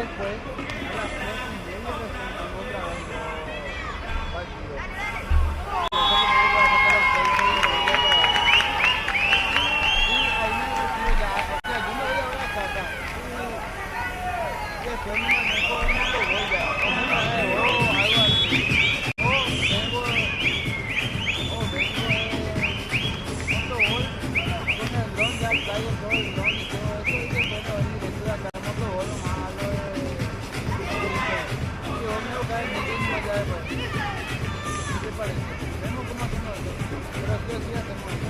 después, a las 3:30 recién tengo otra vez yo partido. Y eso que me voy a hacer a las 6:30 y ahí me retiro ya, o sea, yo me voy a ver a casa y después me manejo en el que voy ya, o me manejo o algo así, o vengo cuando voy con el dron ya traigo todo el dron y todo eso y después me voy directo de acá en otro vuelo nomás a lo de y vos me lo caes en meeting allá después. ¿Qué te parece? Vemos cómo hacemos eso, pero sí o sí hacemos eso.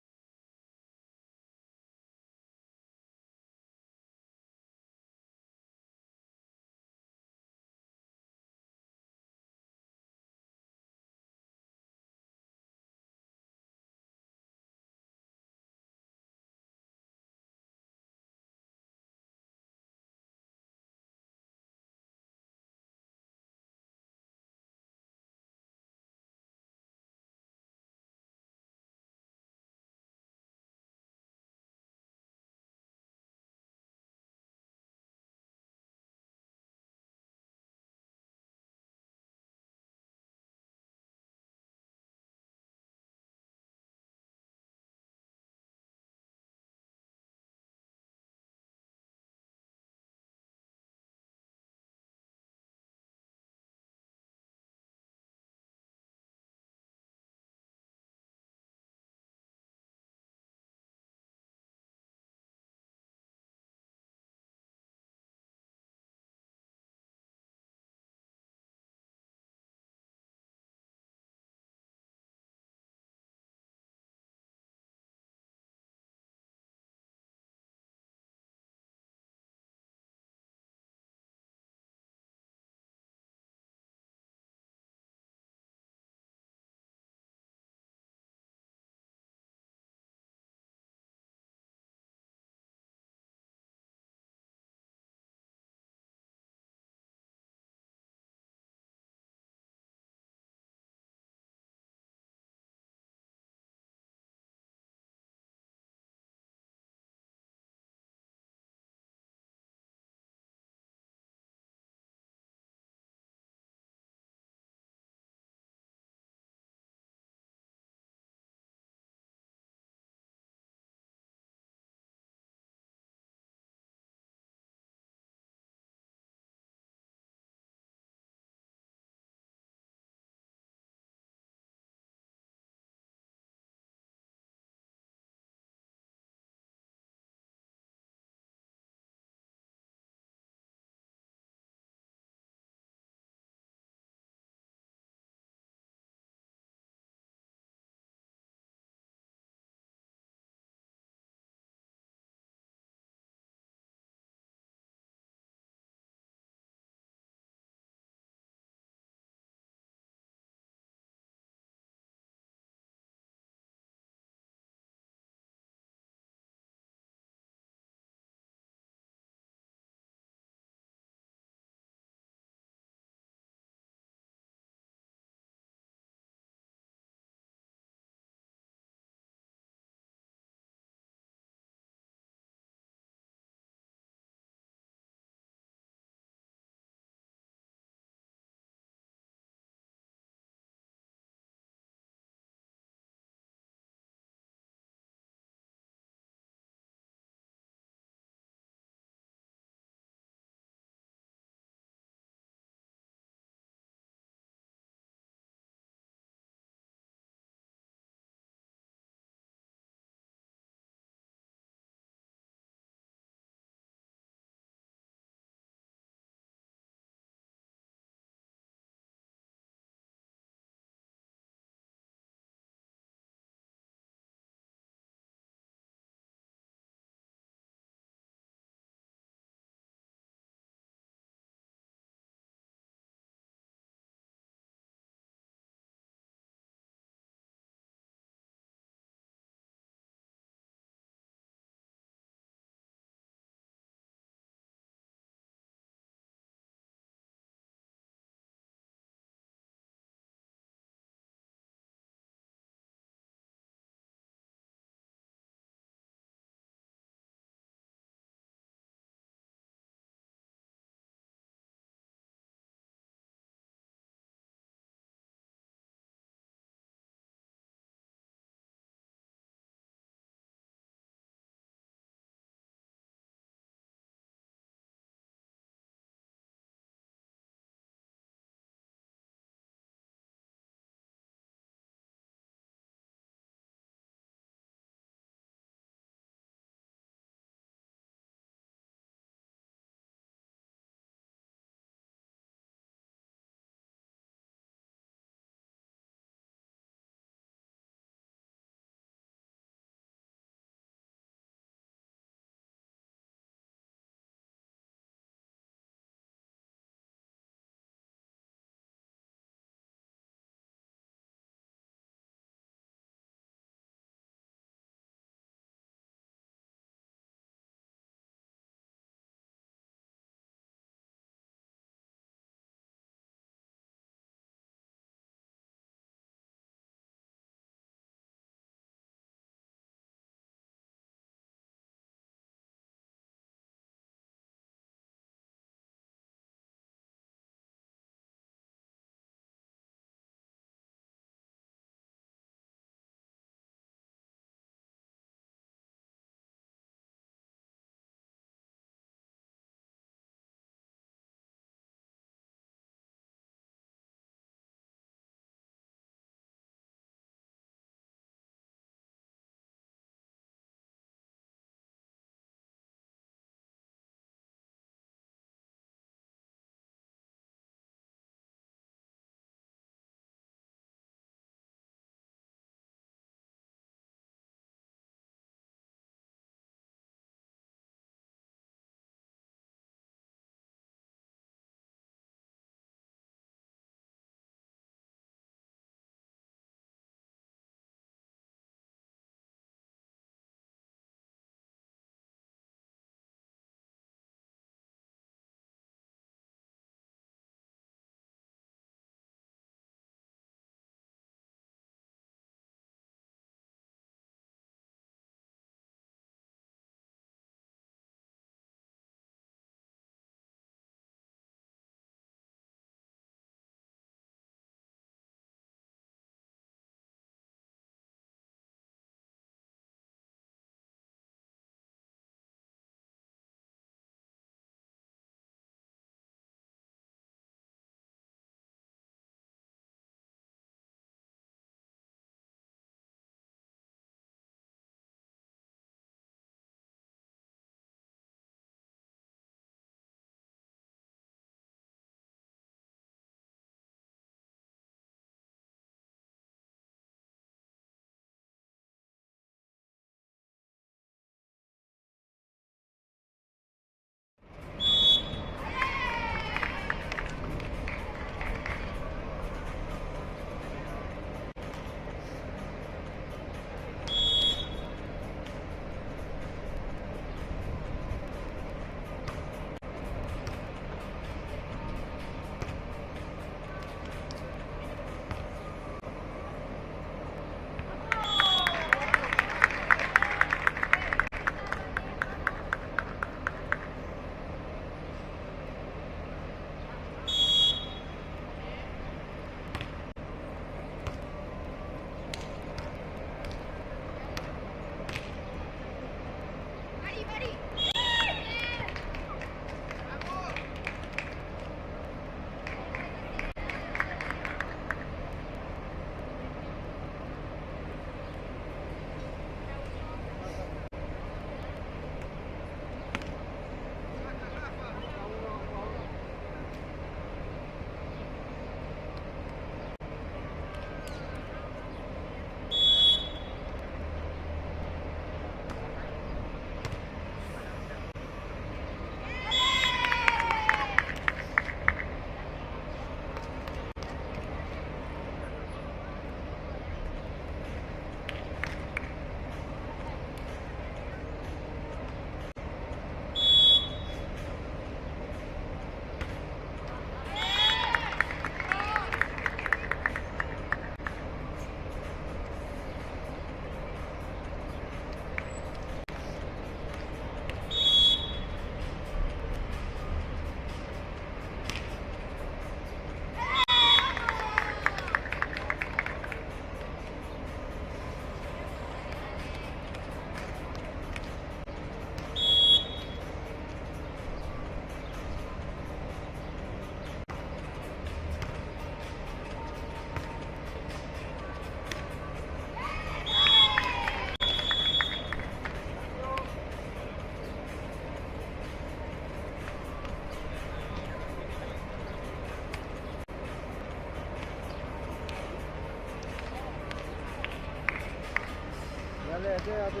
Sale ese así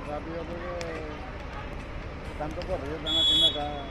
rápido porque tanto corrido están haciendo acá.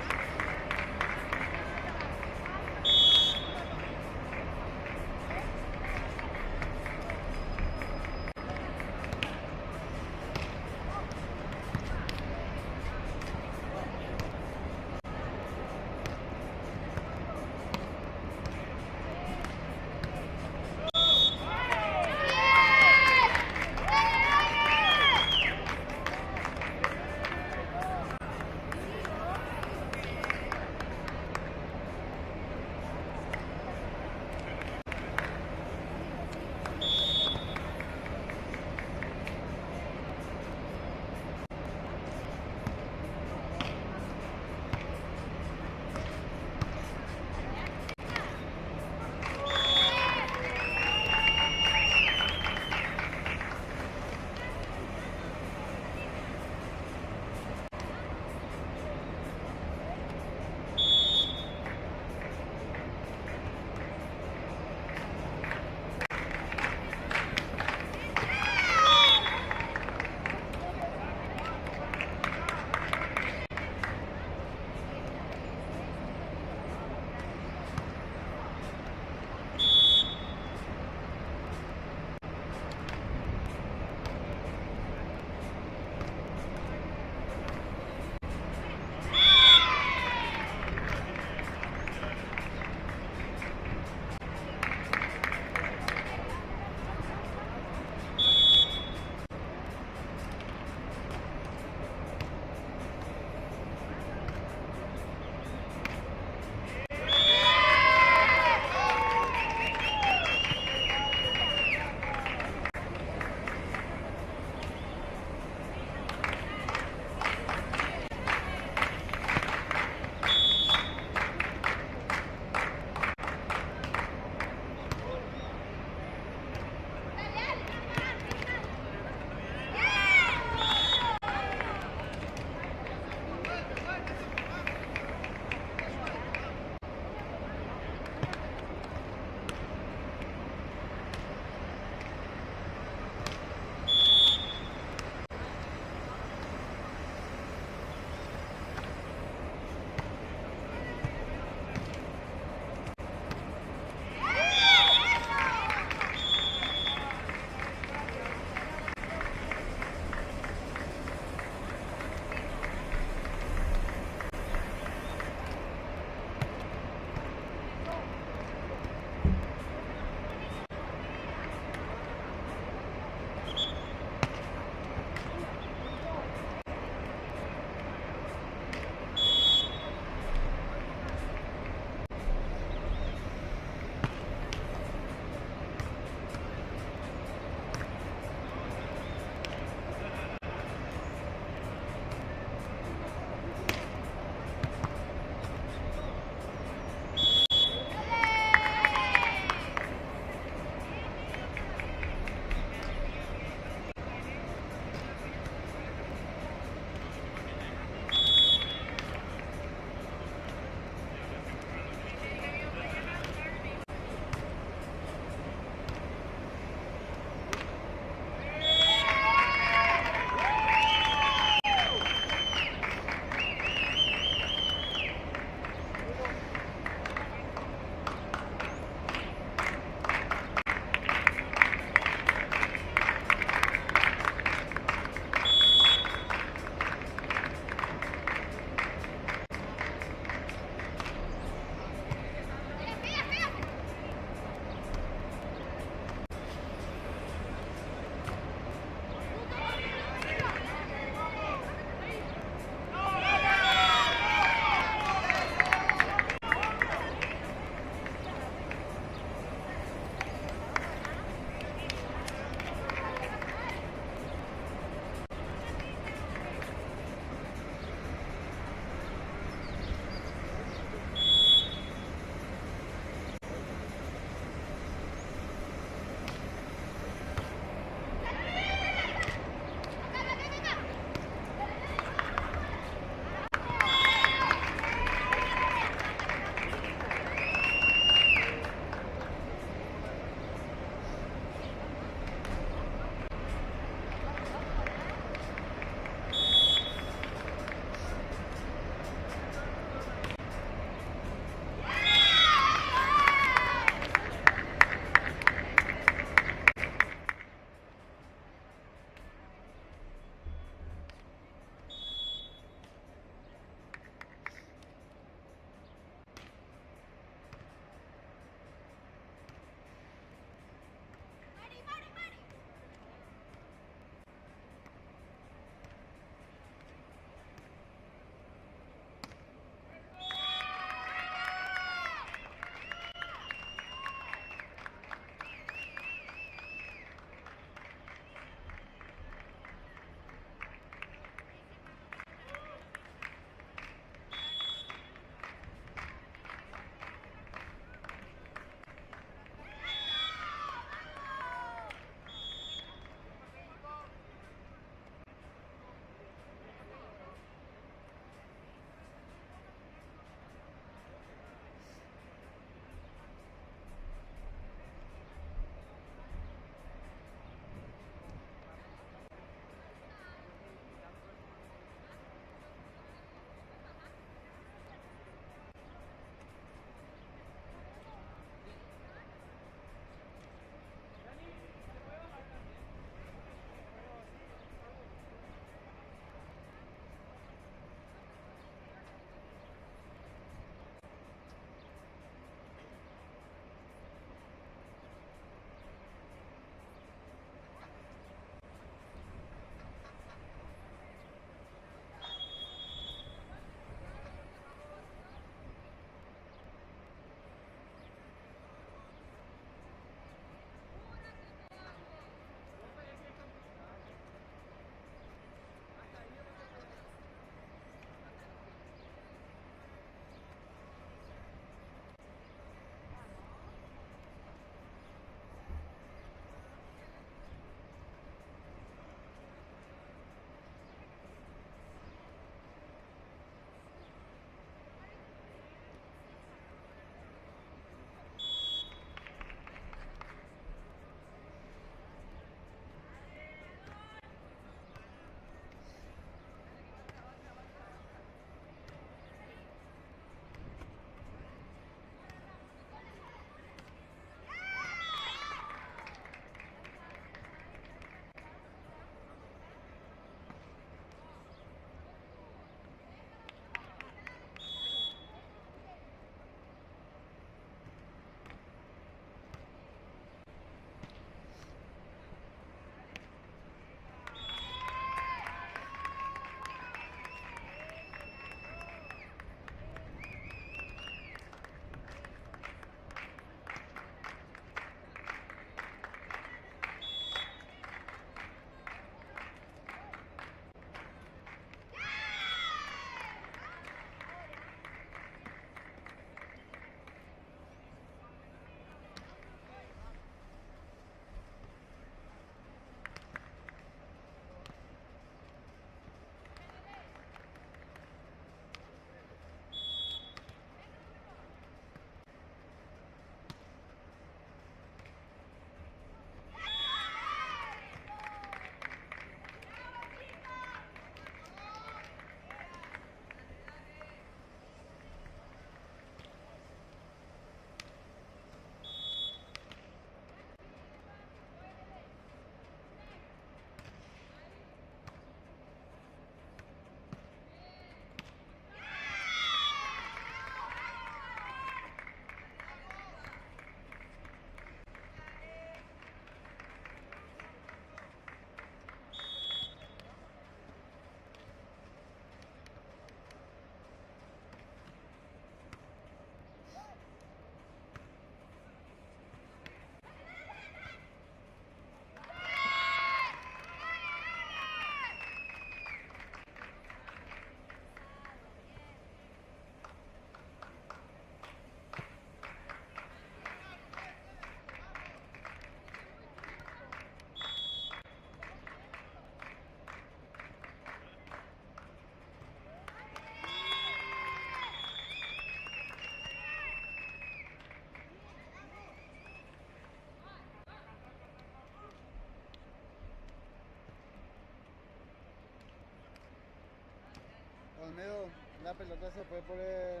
Olmedo, la pelota se fue por el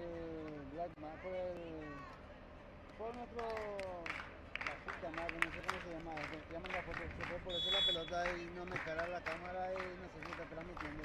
Black por nuestro bajita más, no sé cómo se llama, se llama la foto, se fue por eso la pelota y no me cara la cámara y no sé si está transmitiendo.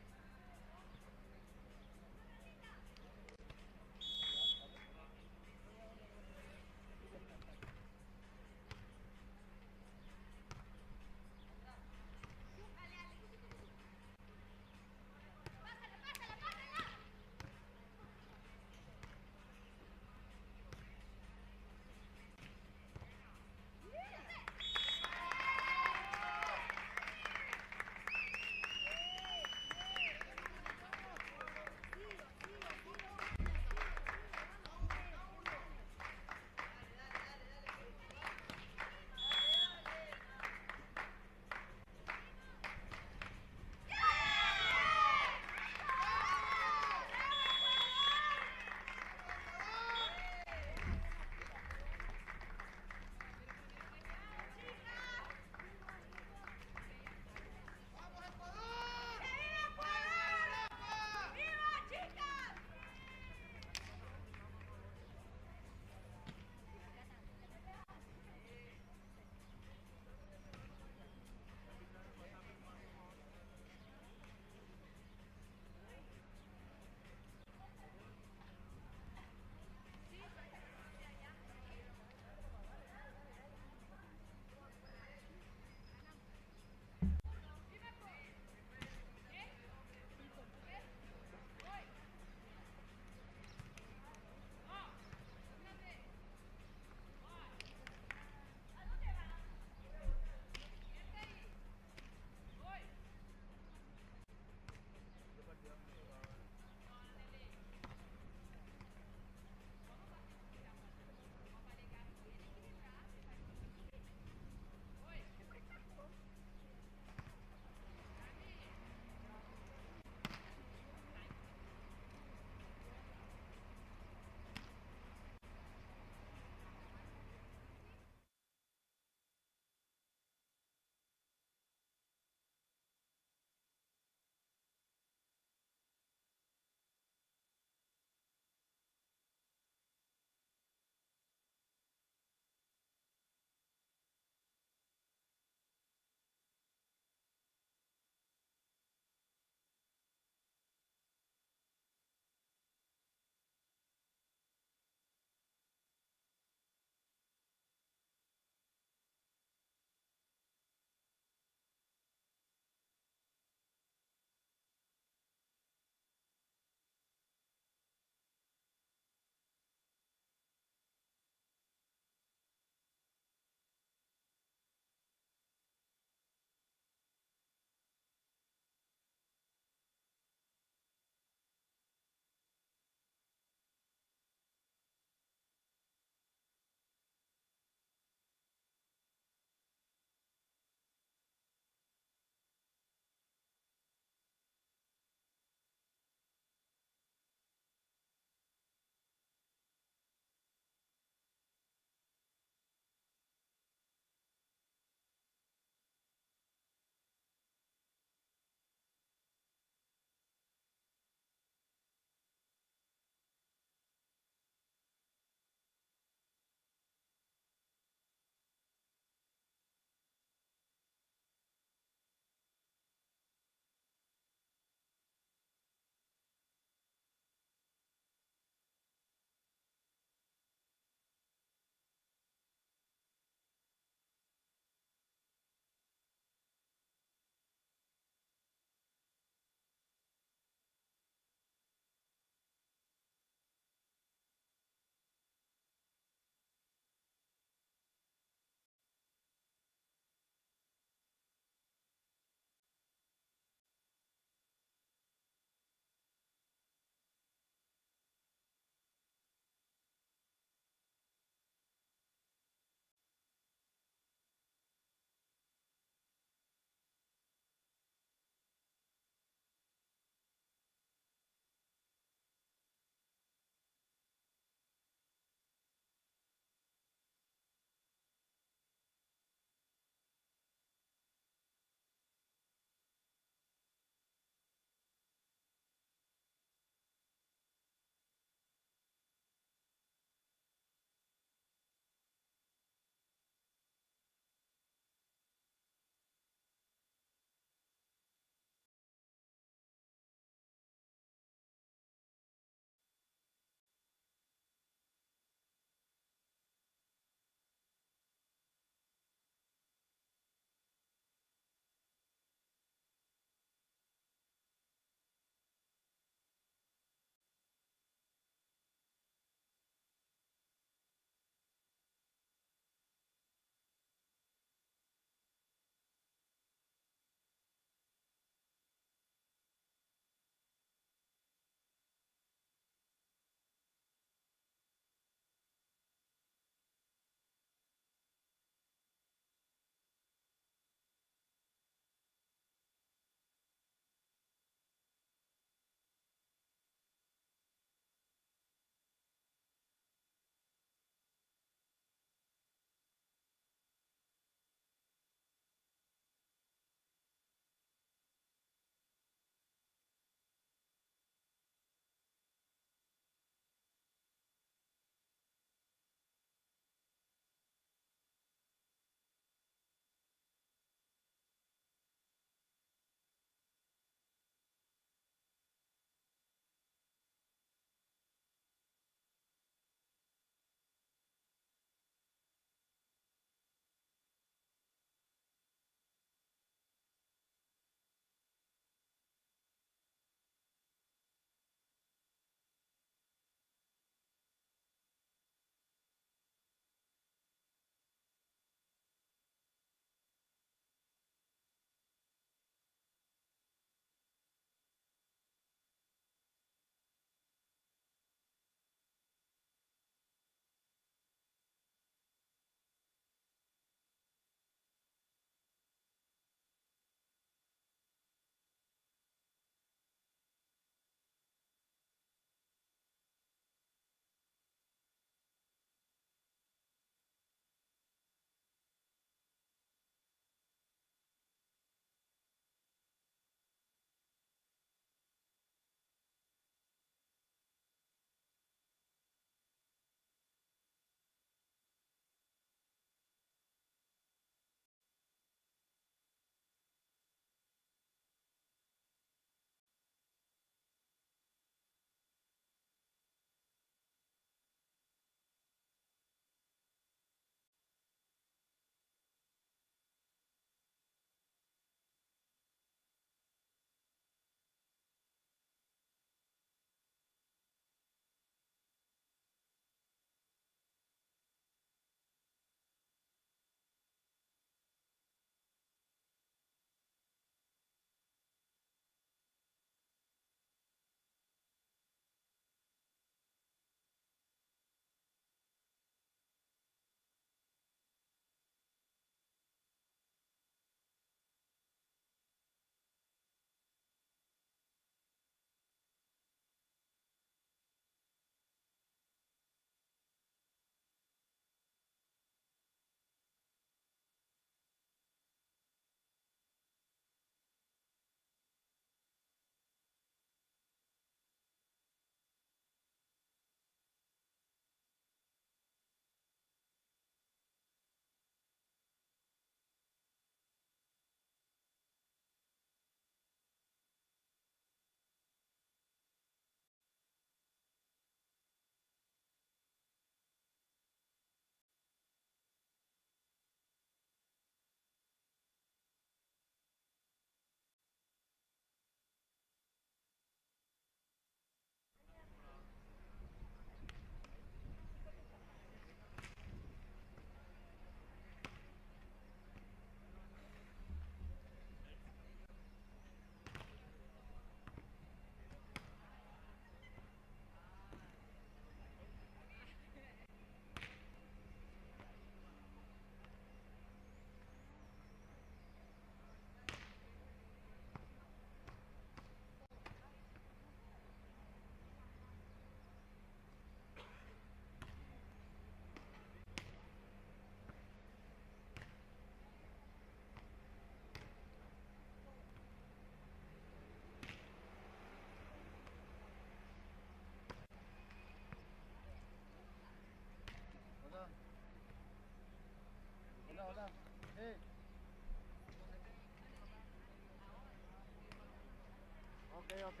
ok.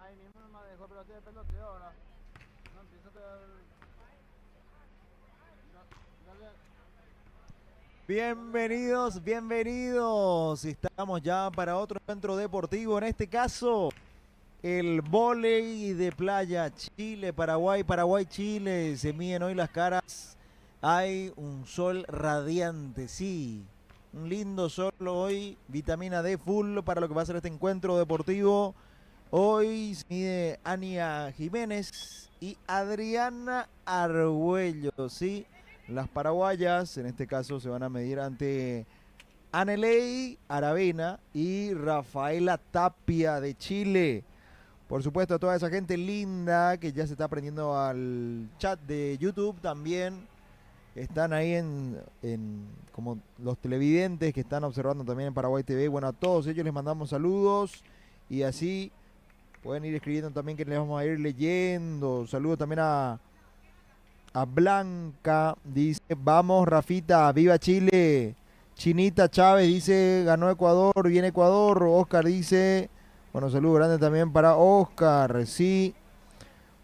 Ahí mismo me dejó, pero tiene peloteo ahora. No empiezo a pegar. Dale. Bienvenidos, bienvenidos. Estamos ya para otro encuentro deportivo. En este caso, el vóley de playa Chile, Paraguay, Paraguay, Chile. Se miden hoy las caras. Hay un sol radiante, sí. Un lindo sol hoy. Vitamina D full para lo que va a ser este encuentro deportivo. Hoy se mide Ania Jiménez y Adriana Argüello, sí. Las paraguayas, en este caso, se van a medir ante Anelei Aravena y Rafaela Tapia de Chile. Por supuesto, a toda esa gente linda que ya se está prendiendo al chat de YouTube también. Están ahí como los televidentes que están observando también en Paraguay TV. Bueno, a todos ellos les mandamos saludos y así pueden ir escribiendo también que les vamos a ir leyendo. Saludos también a Blanca, dice, vamos Rafita, viva Chile. Chinita Chávez dice, ganó Ecuador, viene Ecuador. Oscar dice, bueno, saludo grande también para Oscar, sí.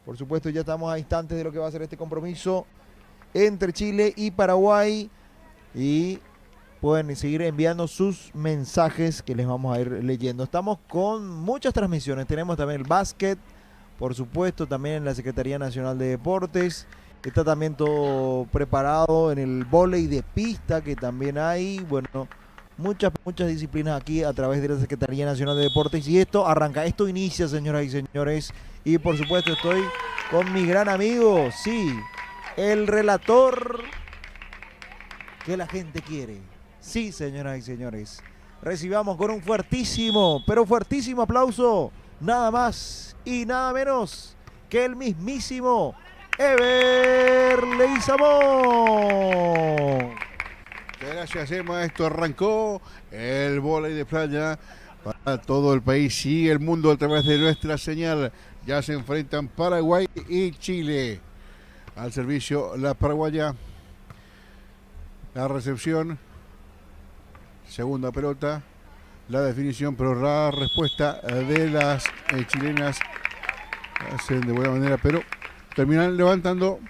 Por supuesto, ya estamos a instantes de lo que va a ser este compromiso entre Chile y Paraguay. Y pueden seguir enviando sus mensajes que les vamos a ir leyendo. Estamos con muchas transmisiones, tenemos también el básquet, por supuesto, también en la Secretaría Nacional de Deportes. Está también todo preparado en el vóley de pista que también hay. Bueno, muchas disciplinas aquí a través de la Secretaría Nacional de Deportes. Y esto arranca, esto inicia, señoras y señores. Y por supuesto estoy con mi gran amigo, sí, el relator que la gente quiere. Sí, señoras y señores. Recibamos con un fuertísimo, pero fuertísimo aplauso, nada más y nada menos que el mismísimo Ever Leguizamón. Gracias, Emma. Esto arrancó el vóley de playa para todo el país y el mundo a través de nuestra señal. Ya se enfrentan Paraguay y Chile. Al servicio la paraguaya. La recepción. Segunda pelota. La definición, pero la respuesta de las chilenas hacen de buena manera, pero terminan levantando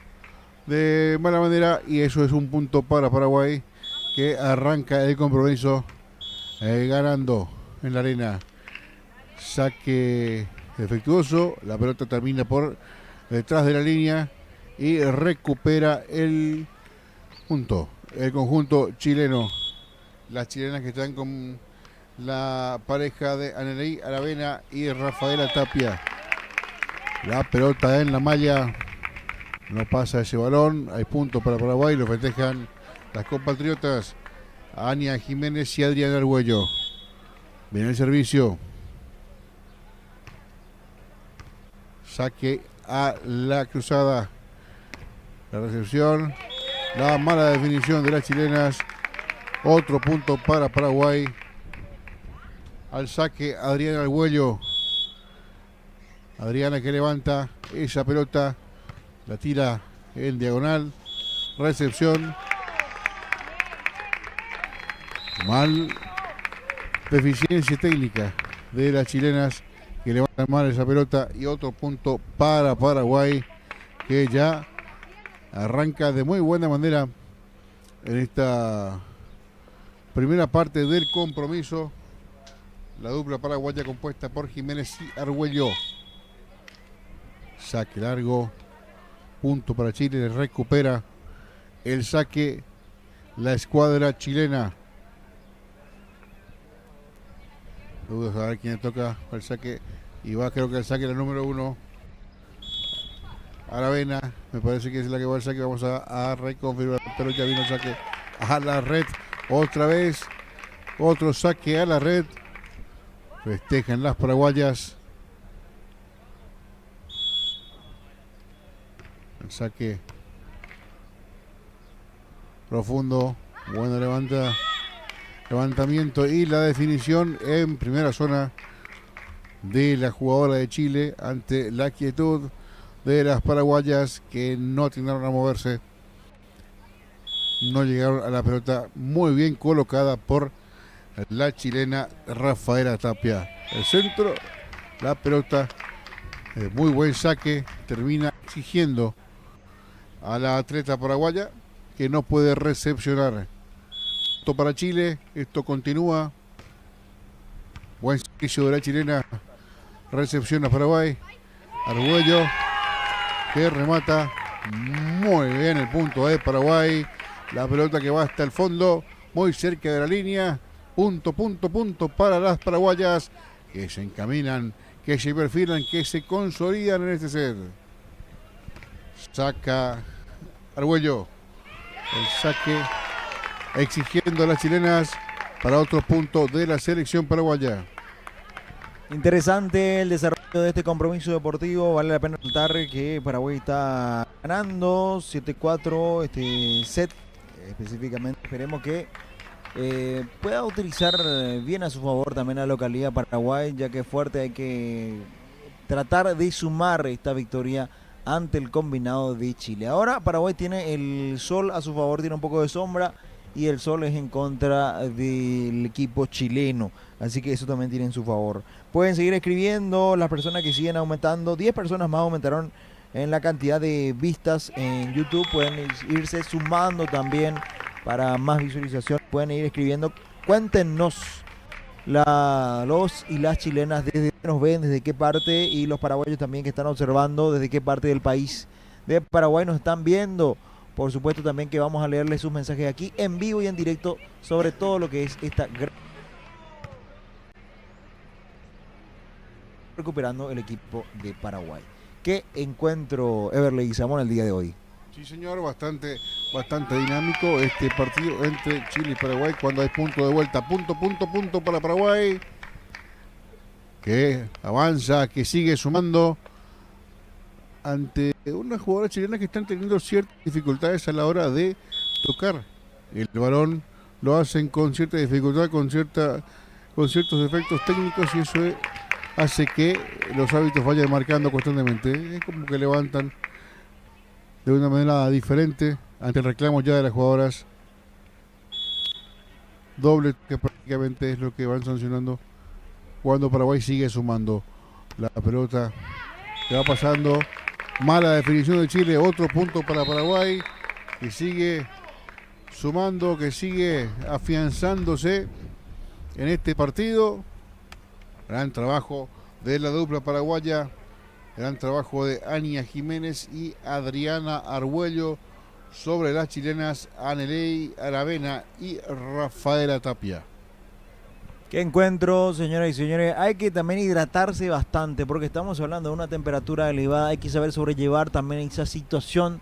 de mala manera y eso es un punto para Paraguay, que arranca el compromiso ganando en la arena. Saque defectuoso, la pelota termina por detrás de la línea y recupera el punto el conjunto chileno. Las chilenas que están con la pareja de Anelei Aravena y Rafaela Tapia. La pelota en la malla, no pasa ese balón, hay puntos para Paraguay, lo festejan las compatriotas Ania Jiménez y Adriana Argüello. Viene el servicio. Saque a la cruzada. La recepción, la mala definición de las chilenas. Otro punto para Paraguay. Al saque Adriana Argüello. Adriana que levanta esa pelota, la tira en diagonal, recepción, mal, deficiencia técnica de las chilenas que levantan mal esa pelota y otro punto para Paraguay, que ya arranca de muy buena manera en esta primera parte del compromiso. La dupla paraguaya compuesta por Jiménez y Argüello. Saque largo, punto para Chile, recupera el saque la escuadra chilena. Dudas a ver quién toca el saque y va, creo que el saque la número 1. Aravena, me parece que es la que va al saque, vamos a reconfirmar, pero ya vino el saque a la red, otra vez, otro saque a la red, festejan las paraguayas. El saque profundo, bueno levantamiento y la definición en primera zona de la jugadora de Chile ante la quietud de las paraguayas que no atinaron a moverse, no llegaron a la pelota, muy bien colocada por la chilena Rafaela Tapia. El centro la pelota. Muy buen saque, termina exigiendo a la atleta paraguaya que no puede recepcionar. Esto para Chile, esto continúa. Buen servicio de la chilena, recepción a Paraguay. Argüello que remata muy bien el punto de Paraguay. La pelota que va hasta el fondo, muy cerca de la línea. Punto para las paraguayas que se encaminan, que se perfilan, que se consolidan en este set. Saca Argüello el saque, exigiendo a las chilenas para otro punto de la selección paraguaya. Interesante el desarrollo de este compromiso deportivo. Vale la pena notar que Paraguay está ganando 7-4 este set. Específicamente esperemos que pueda utilizar bien a su favor también la localidad Paraguay, ya que es fuerte. Hay que tratar de sumar esta victoria ante el combinado de Chile. Ahora Paraguay tiene el sol a su favor, tiene un poco de sombra y el sol es en contra del equipo chileno, así que eso también tiene en su favor. Pueden seguir escribiendo, las personas que siguen aumentando, 10 personas más aumentaron en la cantidad de vistas en YouTube, pueden irse sumando también para más visualización, pueden ir escribiendo, cuéntenos los y las chilenas desde que nos ven, desde qué parte, y los paraguayos también que están observando, desde qué parte del país de Paraguay nos están viendo. Por supuesto también que vamos a leerles sus mensajes aquí en vivo y en directo sobre todo lo que es esta recuperando el equipo de Paraguay. ¿Qué encuentro, Everley y Samón, el día de hoy? Sí, señor, bastante dinámico este partido entre Chile y Paraguay cuando hay punto de vuelta. Punto para Paraguay, que avanza, que sigue sumando ante una jugadora chilena que están teniendo ciertas dificultades a la hora de tocar el balón. Lo hacen con cierta dificultad, con ciertos efectos técnicos, y eso hace que los árbitros vayan marcando constantemente. Es como que levantan de una manera diferente ante el reclamo ya de las jugadoras. Doble que prácticamente es lo que van sancionando cuando Paraguay sigue sumando. La pelota que va pasando, mala definición de Chile, otro punto para Paraguay, que sigue sumando, que sigue afianzándose en este partido. Gran trabajo de la dupla paraguaya, gran trabajo de Ania Jiménez y Adriana Argüello sobre las chilenas Aneley Aravena y Rafaela Tapia. Qué encuentro, señoras y señores. Hay que también hidratarse bastante porque estamos hablando de una temperatura elevada. Hay que saber sobrellevar también esa situación.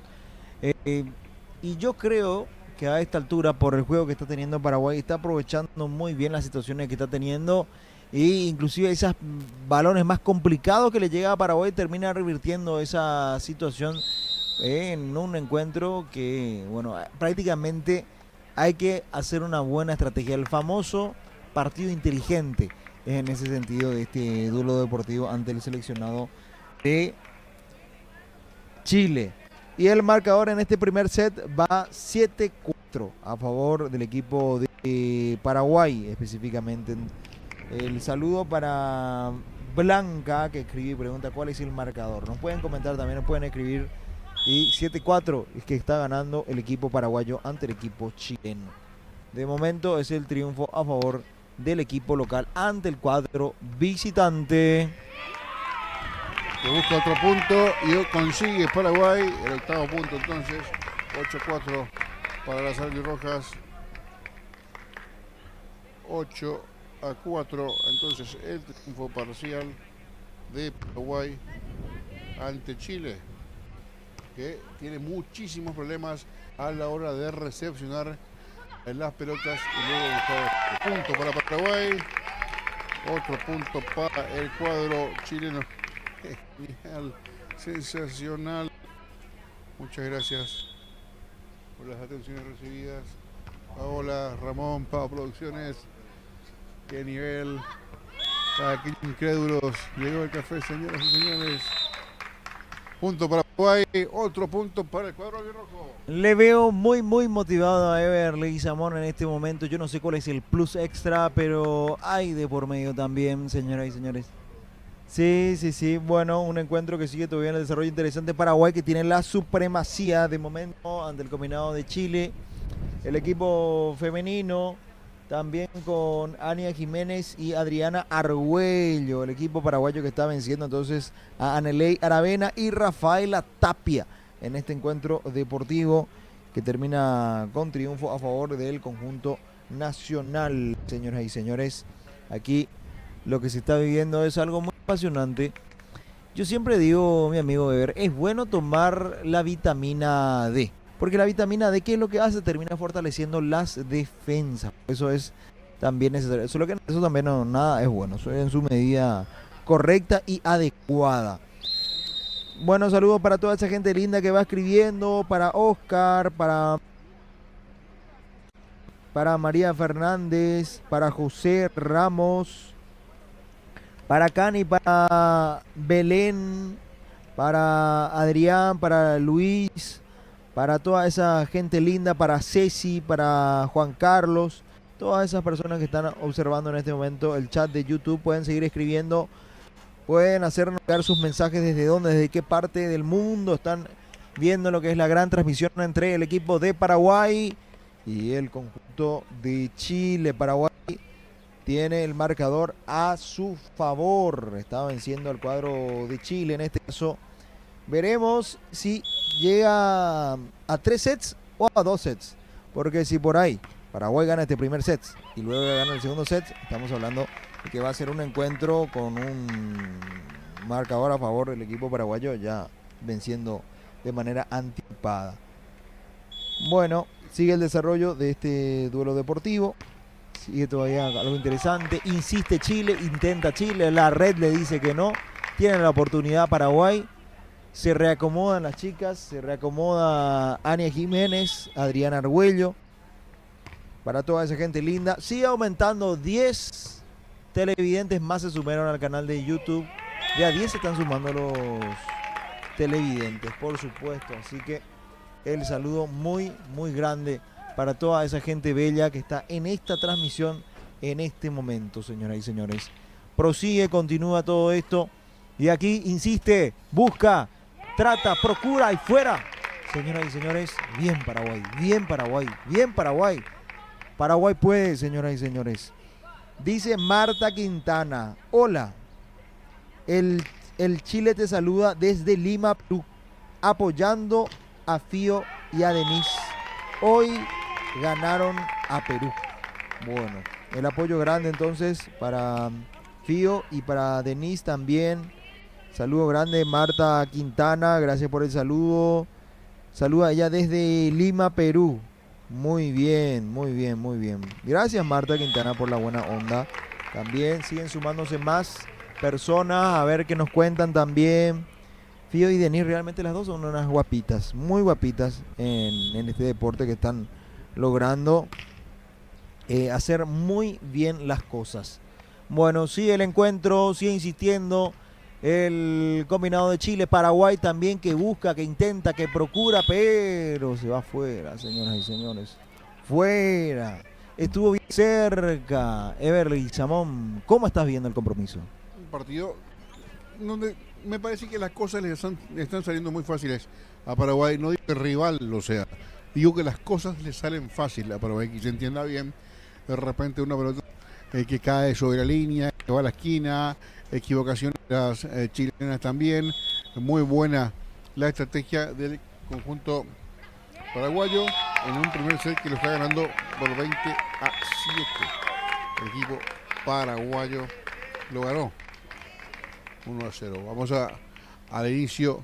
Y yo creo que a esta altura, por el juego que está teniendo Paraguay, está aprovechando muy bien las situaciones que está teniendo. E inclusive esos balones más complicados que le llega a Paraguay termina revirtiendo esa situación en un encuentro que, bueno, prácticamente hay que hacer una buena estrategia. El famoso partido inteligente en ese sentido de este duelo deportivo ante el seleccionado de Chile. Y el marcador en este primer set va 7-4 a favor del equipo de Paraguay, específicamente. El saludo para Blanca, que escribe y pregunta cuál es el marcador. Nos pueden comentar también, nos pueden escribir. Y 7-4 es que está ganando el equipo paraguayo ante el equipo chileno. De momento es el triunfo a favor del equipo local ante el cuadro visitante. Que busca otro punto y consigue Paraguay el octavo punto, entonces 8-4 para las albirrojas. 8-4, entonces el triunfo parcial de Paraguay ante Chile, que tiene muchísimos problemas a la hora de recepcionar en las pelotas y luego buscar punto para Paraguay, otro punto para el cuadro chileno. Genial, sensacional. Muchas gracias por las atenciones recibidas. Paola, Ramón, Pau Producciones. Qué nivel. Qué incrédulos. Llegó el café, señoras y señores. Punto para Paraguay, otro punto para el cuadro albirrojo. Le veo muy motivado a Everley Samón en este momento. Yo no sé cuál es el plus extra, pero hay de por medio también, señoras y señores. Sí, sí, sí. Bueno, un encuentro que sigue todavía en el desarrollo interesante. Paraguay que tiene la supremacía de momento ante el combinado de Chile. El equipo femenino también con Ania Jiménez y Adriana Argüello. El equipo paraguayo que está venciendo entonces a Aneley Aravena y Rafaela Tapia en este encuentro deportivo que termina con triunfo a favor del conjunto nacional. Señoras y señores, aquí lo que se está viviendo es algo muy apasionante. Yo siempre digo, mi amigo Weber, es bueno tomar la vitamina D. Porque la vitamina D, ¿qué es lo que hace? Termina fortaleciendo las defensas. Eso es también necesario. Eso también no, nada es bueno. Eso es en su medida correcta y adecuada. Bueno, saludos para toda esa gente linda que va escribiendo. Para Oscar, para María Fernández, para José Ramos, para Cani, para Belén, para Adrián, para Luis, para toda esa gente linda, para Ceci, para Juan Carlos, todas esas personas que están observando en este momento el chat de YouTube. Pueden seguir escribiendo, pueden hacernos llegar sus mensajes desde dónde, desde qué parte del mundo están viendo lo que es la gran transmisión entre el equipo de Paraguay y el conjunto de Chile. Paraguay tiene el marcador a su favor. Está venciendo al cuadro de Chile en este caso. Veremos si llega a 3 sets o a 2 sets. Porque si por ahí Paraguay gana este primer set y luego gana el segundo set, estamos hablando de que va a ser un encuentro con un marcador a favor del equipo paraguayo, ya venciendo de manera anticipada. Bueno, sigue el desarrollo de este duelo deportivo. Sigue todavía algo interesante. Insiste Chile, intenta Chile. La red le dice que no. Tiene la oportunidad Paraguay. Se reacomodan las chicas. Se reacomoda Ania Jiménez, Adriana Argüello. Para toda esa gente linda. Sigue aumentando. 10 televidentes más se sumaron al canal de YouTube. Ya 10 se están sumando los televidentes, por supuesto. Así que el saludo muy, muy grande para toda esa gente bella que está en esta transmisión en este momento, señoras y señores. Prosigue, continúa todo esto. Y aquí insiste, busca, trata, procura y fuera. Señoras y señores, bien Paraguay, bien Paraguay, bien Paraguay. Paraguay puede, señoras y señores. Dice Marta Quintana, hola, el Chile te saluda desde Lima, Perú, apoyando a Fío y a Denise. Hoy ganaron a Perú. Bueno, el apoyo grande entonces para Fío y para Denise también. Saludo grande Marta Quintana, gracias por el saludo. Saluda ella desde Lima, Perú. Muy bien, muy bien, muy bien. Gracias Marta Quintana por la buena onda. También siguen sumándose más personas a ver qué nos cuentan también. Fío y Denise, realmente las dos son unas guapitas, muy guapitas en este deporte que están logrando hacer muy bien las cosas. Bueno, sigue el encuentro, sigue insistiendo el combinado de Chile, Paraguay también que busca, que intenta, que procura, pero se va fuera, señoras y señores. Fuera. Estuvo bien cerca. Everly Samón, ¿cómo estás viendo el compromiso? Un partido donde me parece que las cosas le están saliendo muy fáciles a Paraguay. No digo que el rival lo sea, digo que las cosas le salen fácil a Paraguay, que se entienda bien. De repente una pelota que cae sobre la línea, que va a la esquina, equivocaciones de las chilenas también. Muy buena la estrategia del conjunto paraguayo en un primer set que lo está ganando por 20-7. El equipo paraguayo lo ganó 1-0. Vamos al inicio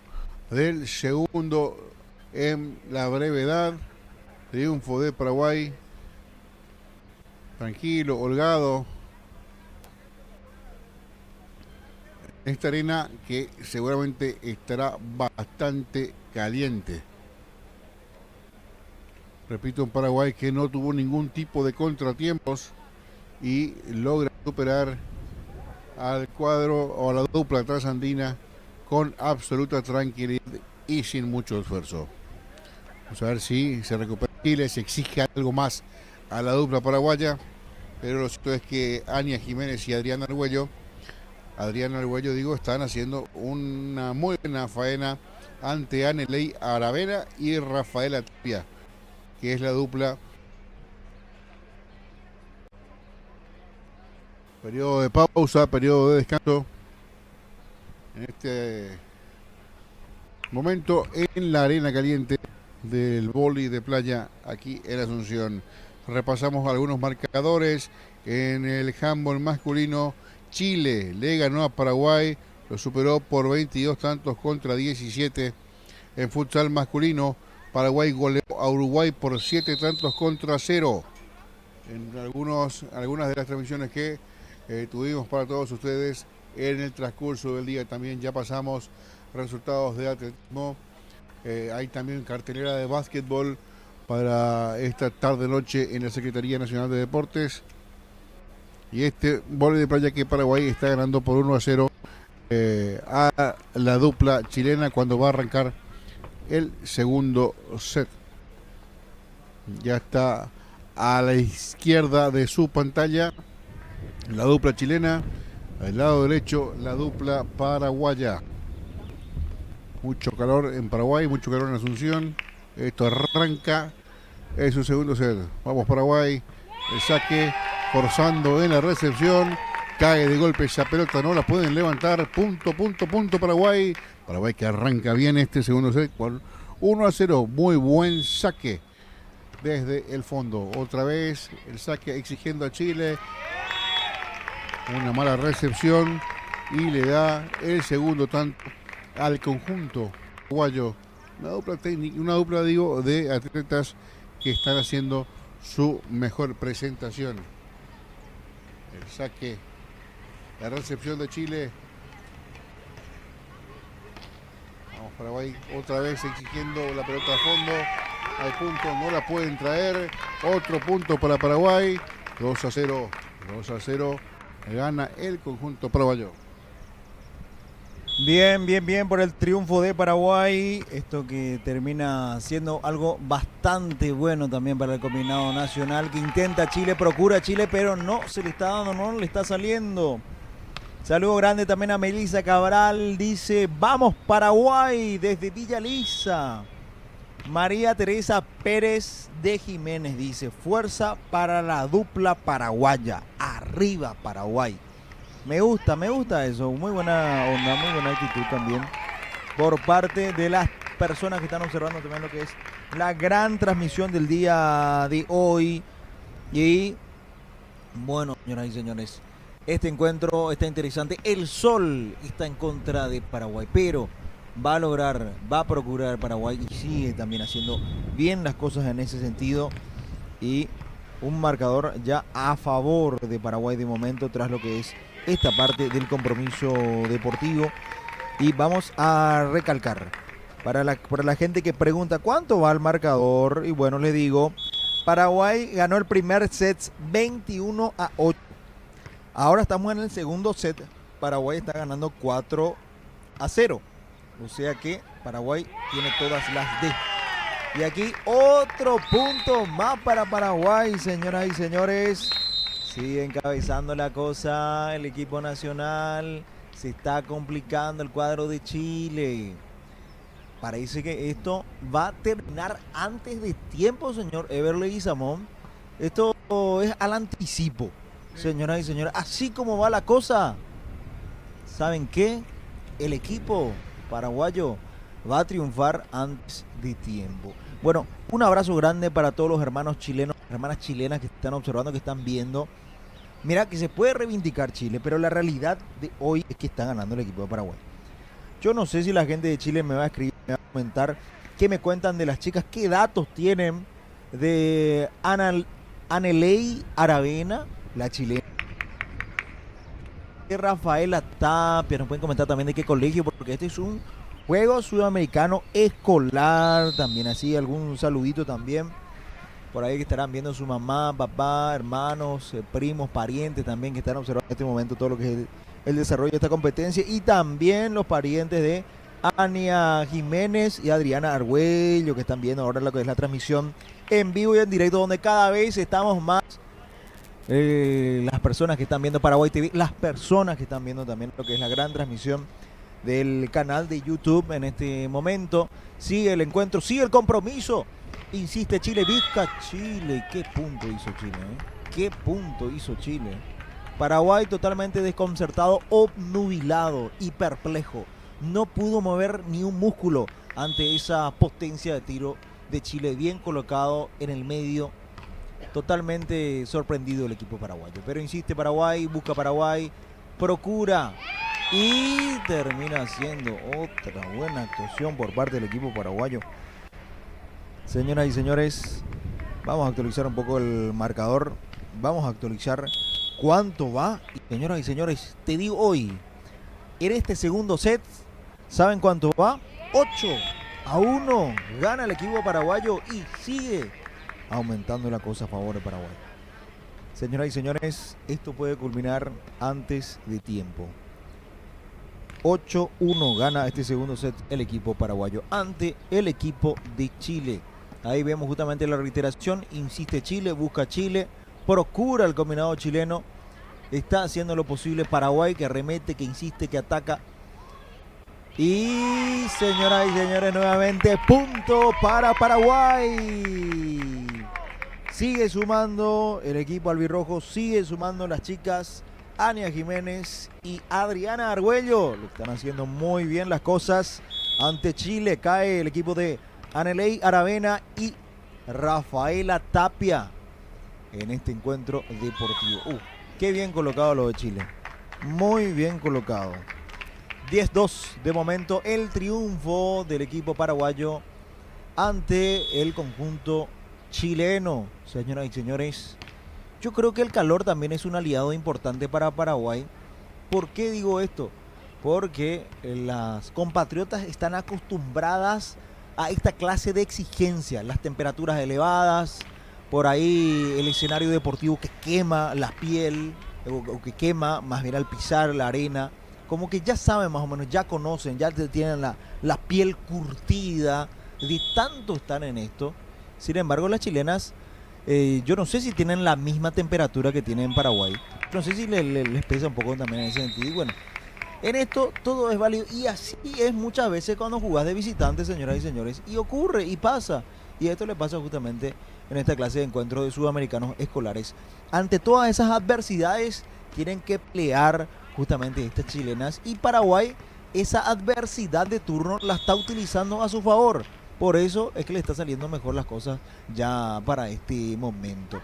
del segundo en la brevedad. Triunfo de Paraguay. Tranquilo, holgado. Esta arena que seguramente estará bastante caliente. Repito, un Paraguay que no tuvo ningún tipo de contratiempos y logra superar al cuadro o a la dupla trasandina con absoluta tranquilidad y sin mucho esfuerzo. Vamos a ver si se recupera Chile, se exige algo más a la dupla paraguaya, pero lo cierto es que Ania Jiménez y Adriana Argüello Adriana Arguello, digo, están haciendo una muy buena faena ante Aneley Aravena y Rafaela Tapia, que es la dupla. Periodo de pausa, periodo de descanso. En este momento en la arena caliente del vóley de playa aquí en Asunción. Repasamos algunos marcadores. En el handball masculino, Chile le ganó a Paraguay, lo superó por 22 tantos contra 17. En futsal masculino, Paraguay goleó a Uruguay por 7 tantos contra 0. En algunas de las transmisiones que tuvimos para todos ustedes en el transcurso del día también ya pasamos resultados de atletismo. Hay también cartelera de básquetbol para esta tarde-noche en la Secretaría Nacional de Deportes. Y este vóley de playa que Paraguay está ganando por 1-0 a la dupla chilena cuando va a arrancar el segundo set. Ya está a la izquierda de su pantalla la dupla chilena, al lado derecho la dupla paraguaya. Mucho calor en Paraguay, mucho calor en Asunción. Esto arranca en su segundo set. Vamos Paraguay, el saque, forzando en la recepción, cae de golpe esa pelota, no la pueden levantar. Punto Paraguay. Paraguay que arranca bien este segundo set con 1-0. Muy buen saque desde el fondo. Otra vez el saque exigiendo a Chile. Una mala recepción y le da el segundo tanto al conjunto uruguayo. Una dupla técnica, una dupla de atletas que están haciendo su mejor presentación. El saque, la recepción de Chile. Vamos Paraguay otra vez exigiendo la pelota a fondo. Al punto no la pueden traer. Otro punto para Paraguay. 2-0. Gana el conjunto paraguayo. Bien por el triunfo de Paraguay. Esto que termina siendo algo bastante bueno también para el combinado nacional, que intenta Chile, procura Chile, pero no se le está dando, no le está saliendo. Saludo grande también a Melissa Cabral, dice, vamos Paraguay desde Villa Lisa. María Teresa Pérez de Jiménez dice, fuerza para la dupla paraguaya, arriba Paraguay. Me gusta eso, muy buena onda, muy buena actitud también por parte de las personas que están observando también lo que es la gran transmisión del día de hoy. Y bueno, señoras y señores, este encuentro está interesante. El sol está en contra de Paraguay, pero va a procurar Paraguay y sigue también haciendo bien las cosas en ese sentido. Y un marcador ya a favor de Paraguay de momento tras lo que es esta parte del compromiso deportivo. Y vamos a recalcar para la gente que pregunta cuánto va el marcador, y bueno, les digo, Paraguay ganó el primer set 21-8. Ahora estamos en el segundo set, Paraguay está ganando 4-0, o sea que Paraguay tiene todas las de. Y aquí otro punto más para Paraguay, señoras y señores. Sigue encabezando la cosa el equipo nacional. Se está complicando el cuadro de Chile. Parece que esto va a terminar antes de tiempo, señor Everley y Samón. Esto es al anticipo, señoras y señores. Así como va la cosa, ¿saben qué? El equipo paraguayo va a triunfar antes de tiempo. Bueno, un abrazo grande para todos los hermanos chilenos, hermanas chilenas que están observando, que están viendo. Mira que se puede reivindicar Chile, pero la realidad de hoy es que está ganando el equipo de Paraguay. Yo no sé si la gente de Chile me va a escribir, me va a comentar qué me cuentan de las chicas, qué datos tienen de Aneley Aravena, la chilena. De Rafaela Tapia, nos pueden comentar también de qué colegio, porque este es un juego sudamericano escolar, también así, algún saludito también. Por ahí que estarán viendo su mamá, papá, hermanos, primos, parientes también que están observando en este momento todo lo que es el desarrollo de esta competencia. Y también los parientes de Ania Jiménez y Adriana Arguello que están viendo ahora lo que es la transmisión en vivo y en directo, donde cada vez estamos más las personas que están viendo Paraguay TV, las personas que están viendo también lo que es la gran transmisión del canal de YouTube en este momento. Sigue el encuentro, sigue el compromiso. Insiste Chile, Vizca Chile. ¿Qué punto hizo Chile? ¿Qué punto hizo Chile? Paraguay totalmente desconcertado, obnubilado y perplejo. No pudo mover ni un músculo ante esa potencia de tiro de Chile, bien colocado en el medio. Totalmente sorprendido el equipo paraguayo. Pero insiste Paraguay, busca Paraguay, procura y termina haciendo otra buena actuación por parte del equipo paraguayo. Señoras y señores, vamos a actualizar un poco el marcador. Vamos a actualizar cuánto va. Y señoras y señores, te digo hoy, en este segundo set, ¿saben cuánto va? 8-1. Gana el equipo paraguayo y sigue aumentando la cosa a favor de Paraguay. Señoras y señores, esto puede culminar antes de tiempo. 8-1 gana este segundo set el equipo paraguayo ante el equipo de Chile. Ahí vemos justamente la reiteración. Insiste Chile, busca Chile, procura el combinado chileno. Está haciendo lo posible Paraguay, que arremete, que insiste, que ataca. Y señoras y señores, nuevamente punto para Paraguay. Sigue sumando el equipo albirrojo, sigue sumando las chicas Ania Jiménez y Adriana Argüello. Lo están haciendo muy bien las cosas ante Chile. Cae el equipo de Anelei Aravena y Rafaela Tapia en este encuentro deportivo. Qué bien colocado lo de Chile. Muy bien colocado. 10-2 de momento el triunfo del equipo paraguayo ante el conjunto chileno. Señoras y señores, yo creo que el calor también es un aliado importante para Paraguay. ¿Por qué digo esto? Porque las compatriotas están acostumbradas a esta clase de exigencia, las temperaturas elevadas, por ahí el escenario deportivo que quema la piel, o que quema más bien al pisar la arena. Como que ya saben más o menos, ya conocen, ya tienen la piel curtida, de tanto están en esto. Sin embargo, las chilenas, yo no sé si tienen la misma temperatura que tienen en Paraguay. No sé si les pesa un poco también en ese sentido. Y bueno, en esto todo es válido. Y así es muchas veces cuando jugás de visitante, señoras y señores. Y ocurre y pasa. Y esto le pasa justamente en esta clase de encuentros de sudamericanos escolares. Ante todas esas adversidades, tienen que pelear justamente estas chilenas, y Paraguay esa adversidad de turno la está utilizando a su favor. Por eso es que le está saliendo mejor las cosas ya para este momento.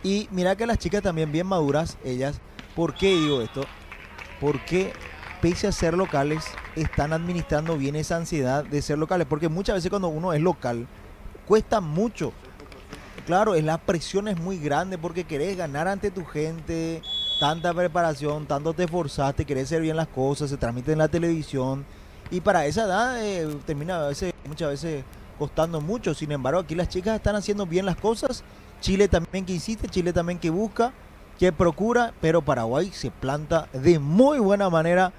Y mira que las chicas también bien maduras, ellas. ¿Por qué digo esto? Porque pese a ser locales, están administrando bien esa ansiedad de ser locales. Porque muchas veces cuando uno es local, cuesta mucho. Claro, la presión es muy grande porque querés ganar ante tu gente. Tanta preparación, tanto te esforzaste, querés hacer bien las cosas, se transmite en la televisión. Y para esa edad termina muchas veces costando mucho. Sin embargo, aquí las chicas están haciendo bien las cosas. Chile también que insiste, Chile también que busca, que procura, pero Paraguay se planta de muy buena manera.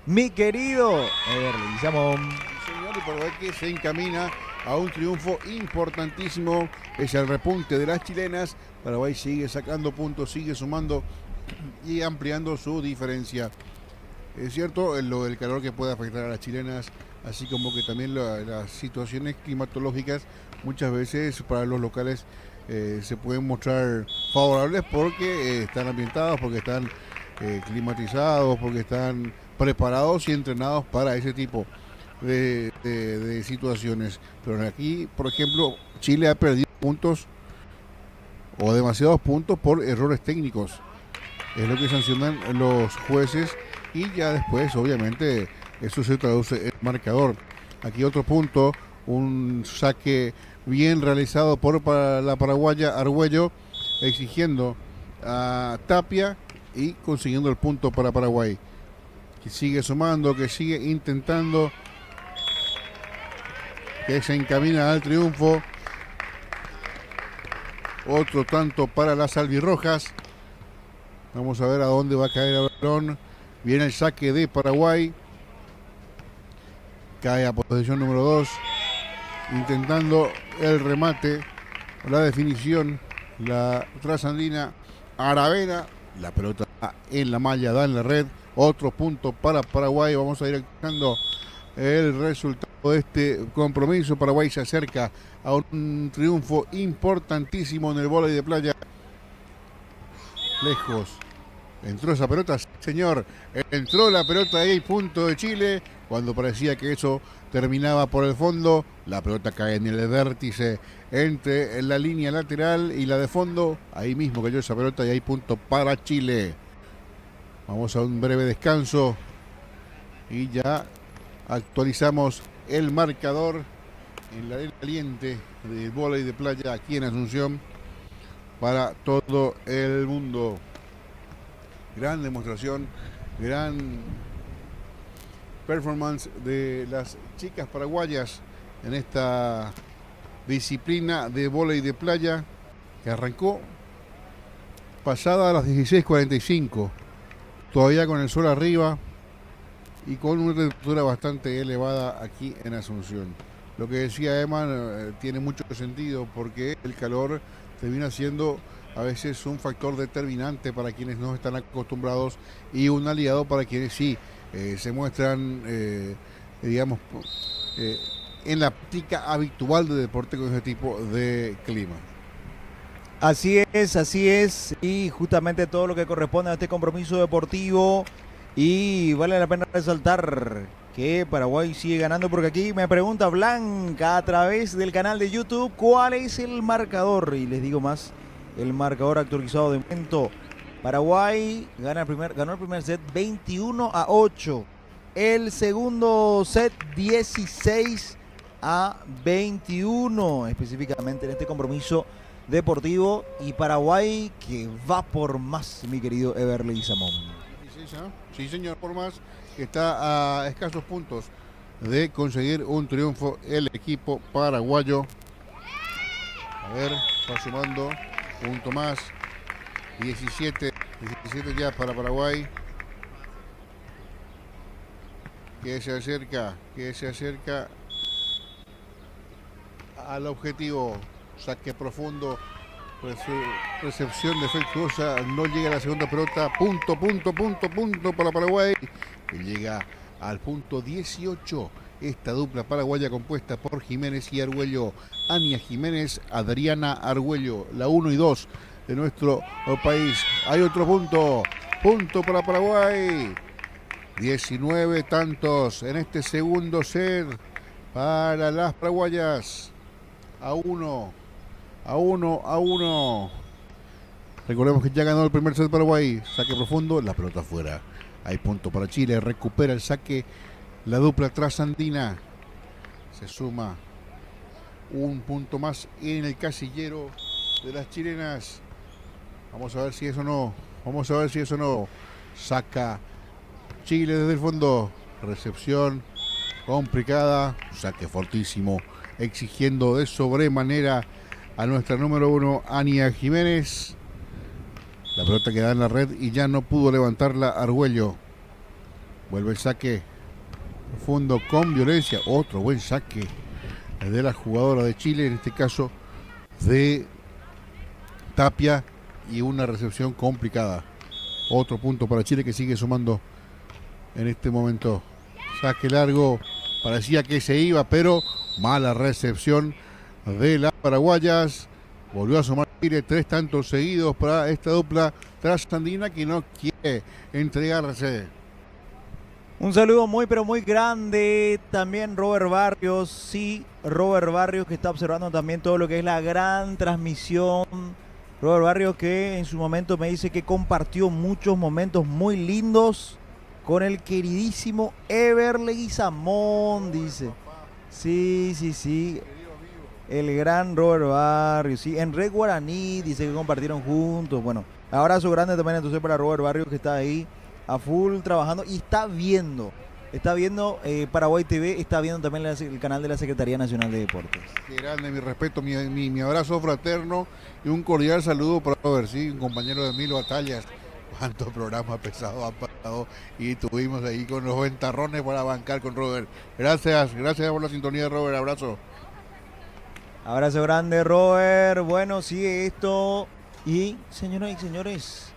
Mi querido Everly Samón. Señor, y Paraguay que se encamina a un triunfo importantísimo. Es el repunte de las chilenas. Paraguay sigue sacando puntos, sigue sumando y ampliando su diferencia. Es cierto lo del calor que puede afectar a las chilenas, así como que también las situaciones climatológicas muchas veces para los locales se pueden mostrar favorables porque están ambientados, porque están climatizados, porque están preparados y entrenados para ese tipo de situaciones. Pero aquí, por ejemplo, Chile ha perdido puntos o demasiados puntos por errores técnicos. Es lo que sancionan los jueces y ya después, obviamente, eso se traduce en el marcador. Aquí otro punto, un saque bien realizado por la paraguaya Argüello, exigiendo a Tapia y consiguiendo el punto para Paraguay, que sigue sumando, que sigue intentando, que se encamina al triunfo. Otro tanto para las albirrojas. Vamos a ver a dónde va a caer el balón. Viene el saque de Paraguay. Cae a posición número 2. Intentando el remate, la definición, la trasandina Aravena. La pelota en la malla, da en la red. Otro punto para Paraguay. Vamos a ir escuchando el resultado de este compromiso. Paraguay se acerca a un triunfo importantísimo en el vóley de playa. Lejos. Entró esa pelota, sí, señor. Entró la pelota ahí, punto de Chile. Cuando parecía que eso terminaba por el fondo, la pelota cae en el vértice entre la línea lateral y la de fondo. Ahí mismo cayó esa pelota y hay punto para Chile. Vamos a un breve descanso y ya actualizamos el marcador en la arena caliente del vóley de playa aquí en Asunción para todo el mundo. Gran demostración, gran performance de las chicas paraguayas en esta disciplina de vóley de playa que arrancó pasada a las 16:45, todavía con el sol arriba y con una temperatura bastante elevada aquí en Asunción. Lo que decía Emma tiene mucho sentido porque el calor termina siendo a veces un factor determinante para quienes no están acostumbrados y un aliado para quienes sí se muestran, digamos, en la práctica habitual de deporte con ese tipo de clima. Así es, y justamente todo lo que corresponde a este compromiso deportivo. Y vale la pena resaltar que Paraguay sigue ganando, porque aquí me pregunta Blanca a través del canal de YouTube cuál es el marcador, y les digo más, el marcador actualizado de momento. Paraguay ganó el primer set 21-8, el segundo set 16-21, específicamente en este compromiso deportivo, y Paraguay que va por más, mi querido Everley Samón. Sí, señor, por más que está a escasos puntos de conseguir un triunfo el equipo paraguayo. A ver, va sumando punto más, 17 ya para Paraguay, que se acerca al objetivo. Saque profundo, recepción defectuosa, no llega a la segunda pelota, punto para Paraguay, que llega al punto 18. Esta dupla paraguaya compuesta por Jiménez y Argüello, Ania Jiménez, Adriana Argüello, la 1 y 2 de nuestro país. Hay otro punto para Paraguay, 19 tantos en este segundo set para las paraguayas. A uno. Recordemos que ya ganó el primer set Paraguay. Saque profundo, la pelota afuera. Hay punto para Chile, recupera el saque la dupla trasandina. Se suma un punto más en el casillero de las chilenas. Vamos a ver si eso no. Saca Chile desde el fondo. Recepción complicada. Saque fortísimo, exigiendo de sobremanera a nuestra número 1, Ania Jiménez. La pelota queda en la red y ya no pudo levantarla Argüello. Vuelve el saque profundo con violencia. Otro buen saque de la jugadora de Chile, en este caso de Tapia, y una recepción complicada. Otro punto para Chile, que sigue sumando en este momento. Saque largo, parecía que se iba, pero mala recepción de las paraguayas. Volvió a sumar Chile 3 tantos seguidos para esta dupla trasandina que no quiere entregarse. Un saludo muy pero muy grande también Robert Barrios, sí, Robert Barrios, que está observando también todo lo que es la gran transmisión. Robert Barrios, que en su momento me dice que compartió muchos momentos muy lindos con el queridísimo Everley Samón, dice. Sí. El gran Robert Barrios, sí. En Red Guaraní dice que compartieron juntos. Bueno, abrazo grande también entonces para Robert Barrios, que está ahí a full trabajando y está viendo Paraguay TV, está viendo también el canal de la Secretaría Nacional de Deportes. Qué grande, mi respeto, mi abrazo fraterno y un cordial saludo para Robert, sí, un compañero de Mil Batallas. Cuántos programas pesados han pasado y tuvimos ahí con los ventarrones para bancar con Robert. Gracias por la sintonía, Robert, abrazo. Abrazo grande, Robert. Bueno, sigue esto Y señoras y señores,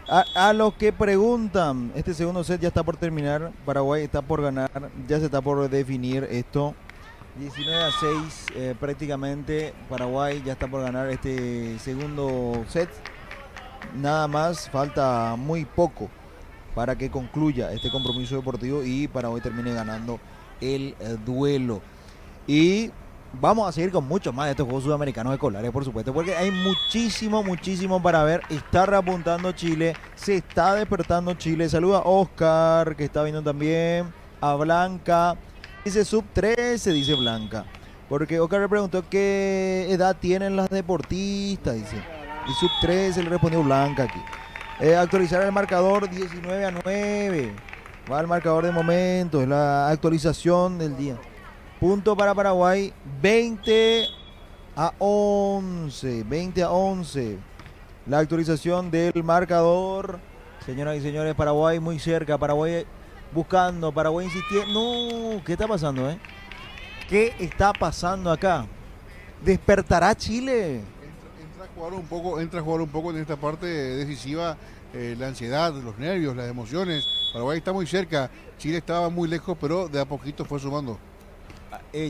a los que preguntan, este segundo set ya está por terminar, Paraguay está por ganar, ya se está por definir esto. 19-6 prácticamente, Paraguay ya está por ganar este segundo set. Nada más, falta muy poco para que concluya este compromiso deportivo y Paraguay termine ganando el duelo. Y vamos a seguir con muchos más de estos Juegos Sudamericanos Escolares, por supuesto, porque hay muchísimo para ver. Está reapuntando Chile, se está despertando Chile. Saluda a Oscar, que está viendo también, a Blanca. Dice sub 13, dice Blanca. Porque Oscar le preguntó qué edad tienen las deportistas, dice. Y sub 13 le respondió Blanca aquí. Actualizar el marcador 19-9. Va el marcador de momento, es la actualización del día. Punto para Paraguay, 20-11. 20-11. La actualización del marcador. Señoras y señores, Paraguay muy cerca. Paraguay buscando, Paraguay insistiendo. No, ¿qué está pasando, ¿Qué está pasando acá? ¿Despertará Chile? Entra a jugar un poco en esta parte decisiva, la ansiedad, los nervios, las emociones. Paraguay está muy cerca, Chile estaba muy lejos, pero de a poquito fue sumando.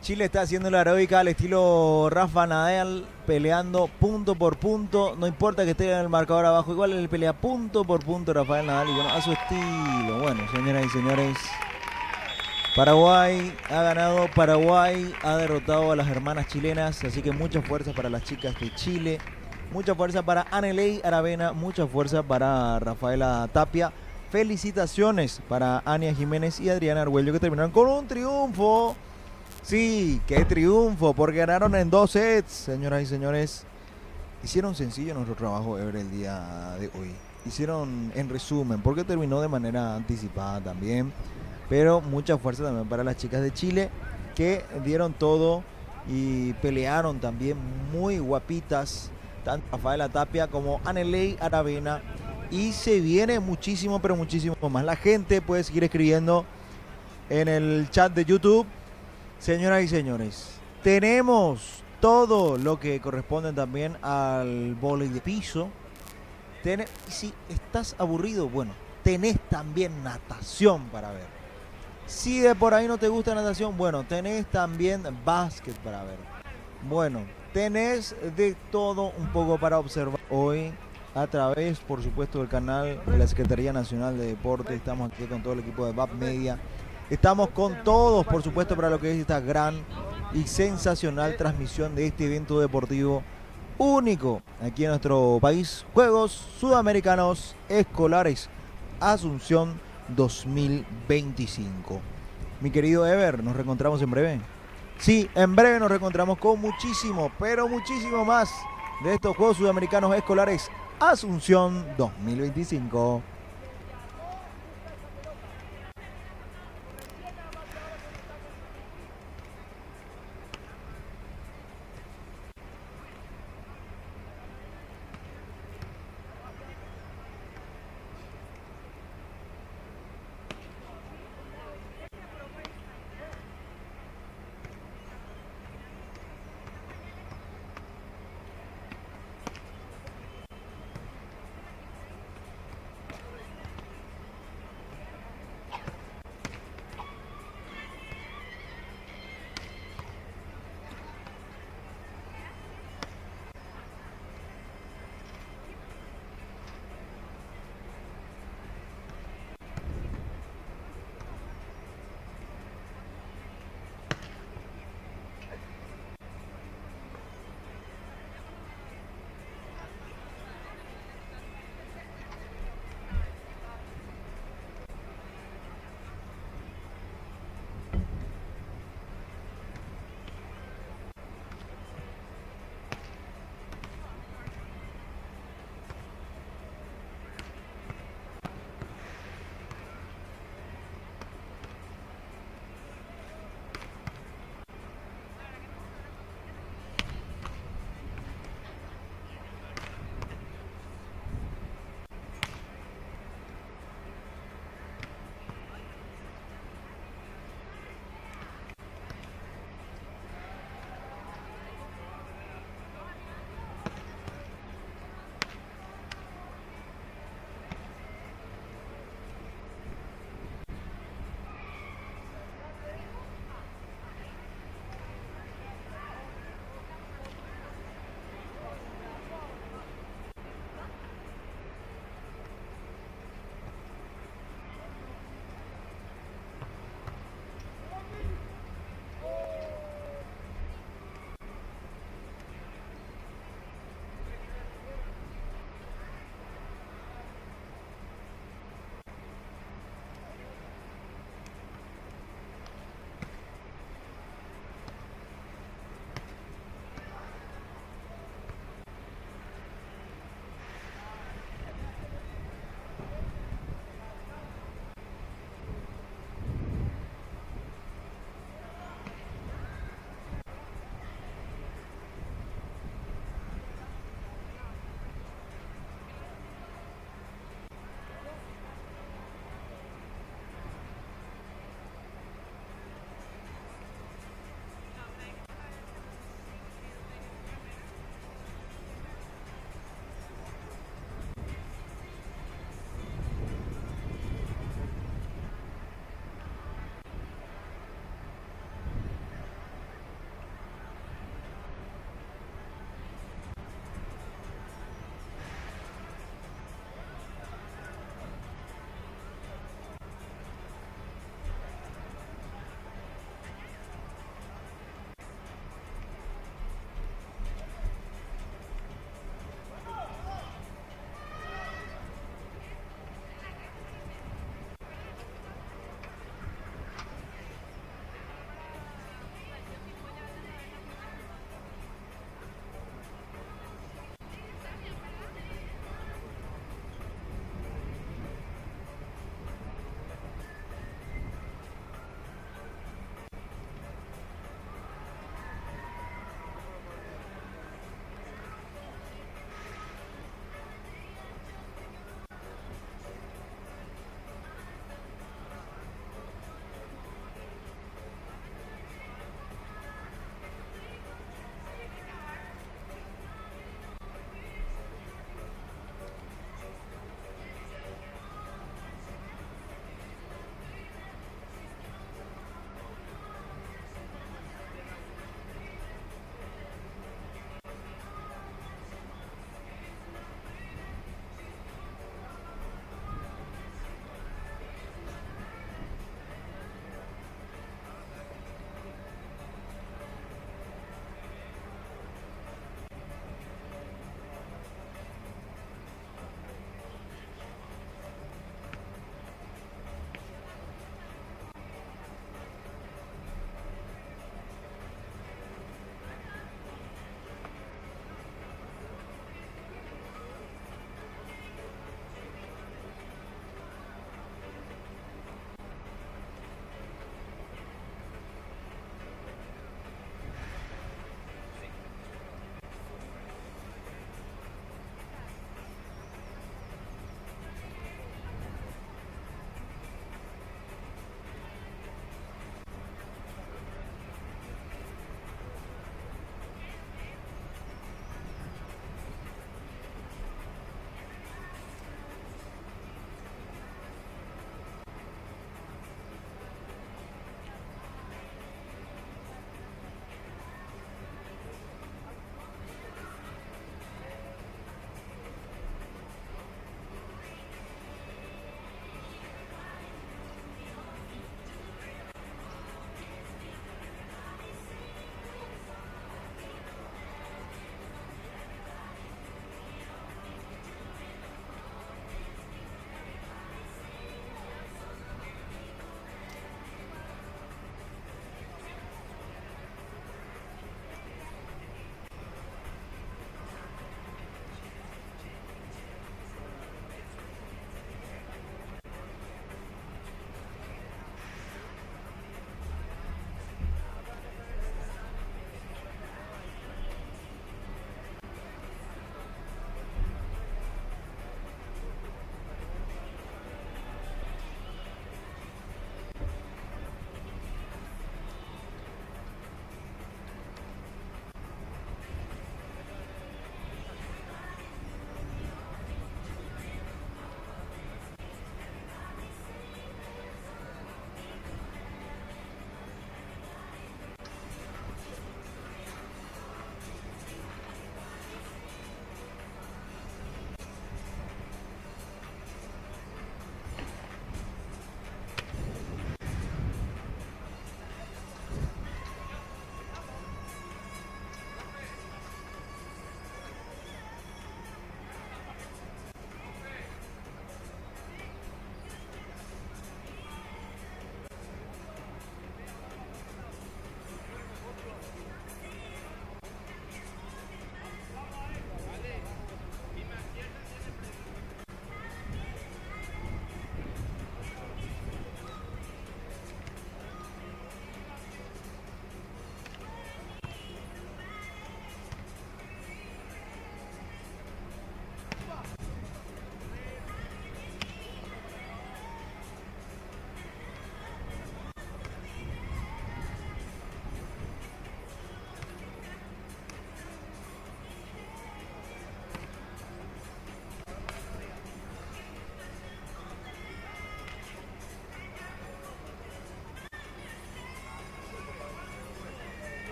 Chile está haciendo la heroica al estilo Rafa Nadal, peleando punto por punto, no importa que esté en el marcador abajo, igual él pelea punto por punto Rafael Nadal, y bueno, a su estilo. Bueno, señoras y señores, Paraguay ha ganado, Paraguay ha derrotado a las hermanas chilenas, así que mucha fuerza para las chicas de Chile, mucha fuerza para Aneley Aravena, mucha fuerza para Rafaela Tapia. Felicitaciones para Ania Jiménez y Adriana Arguello, que terminaron con un triunfo. Sí, qué triunfo, porque ganaron en 2 sets, señoras y señores. Hicieron sencillo nuestro trabajo el día de hoy. Hicieron en resumen, porque terminó de manera anticipada también. Pero mucha fuerza también para las chicas de Chile, que dieron todo y pelearon también muy guapitas, tanto Rafaela Tapia como Aneley Aravena. Y se viene muchísimo, pero muchísimo más. La gente puede seguir escribiendo en el chat de YouTube. Señoras y señores, tenemos todo lo que corresponde también al vóley de piso. Si estás aburrido, bueno, tenés también natación para ver. Si de por ahí no te gusta natación, bueno, tenés también básquet para ver. Bueno, tenés de todo un poco para observar hoy a través, por supuesto, del canal de la Secretaría Nacional de Deportes. Estamos aquí con todo el equipo de VAP Media. Estamos con todos, por supuesto, para lo que es esta gran y sensacional transmisión de este evento deportivo único aquí en nuestro país. Juegos Sudamericanos Escolares Asunción 2025. Mi querido Ever, nos reencontramos en breve. Sí, en breve nos reencontramos con muchísimo, pero muchísimo más de estos Juegos Sudamericanos Escolares Asunción 2025.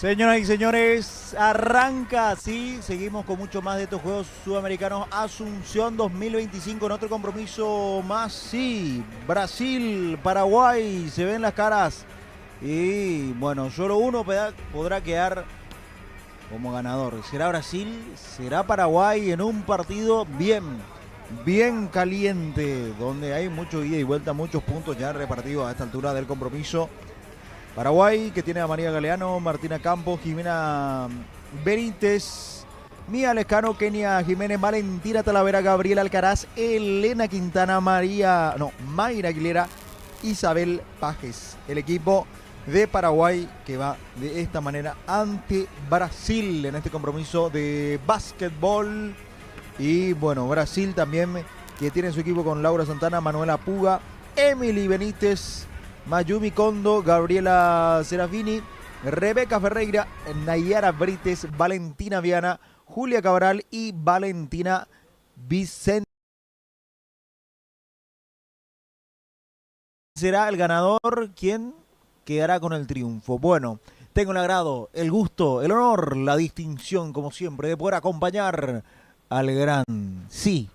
Señoras y señores, arranca así. Seguimos con mucho más de estos Juegos Sudamericanos Asunción 2025 en otro compromiso más. Sí, Brasil, Paraguay, se ven las caras. Y bueno, solo uno podrá quedar como ganador. ¿Será Brasil? ¿Será Paraguay en un partido bien caliente, donde hay mucho ida y vuelta, muchos puntos ya repartidos a esta altura del compromiso? Paraguay, que tiene a María Galeano, Martina Campos, Jimena Benítez, Mía Lescano, Kenia Jiménez, Valentina Talavera, Gabriela Alcaraz, Elena Quintana, Mayra Aguilera, Isabel Pajes. El equipo de Paraguay que va de esta manera ante Brasil en este compromiso de básquetbol. Y bueno, Brasil también, que tiene su equipo con Laura Santana, Manuela Puga, Emily Benítez, Mayumi Kondo, Gabriela Serafini, Rebeca Ferreira, Nayara Brites, Valentina Viana, Julia Cabral y Valentina Vicente. ¿Será el ganador? ¿Quién quedará con el triunfo? Bueno, tengo el agrado, el gusto, el honor, la distinción, como siempre, de poder acompañar al gran, sí,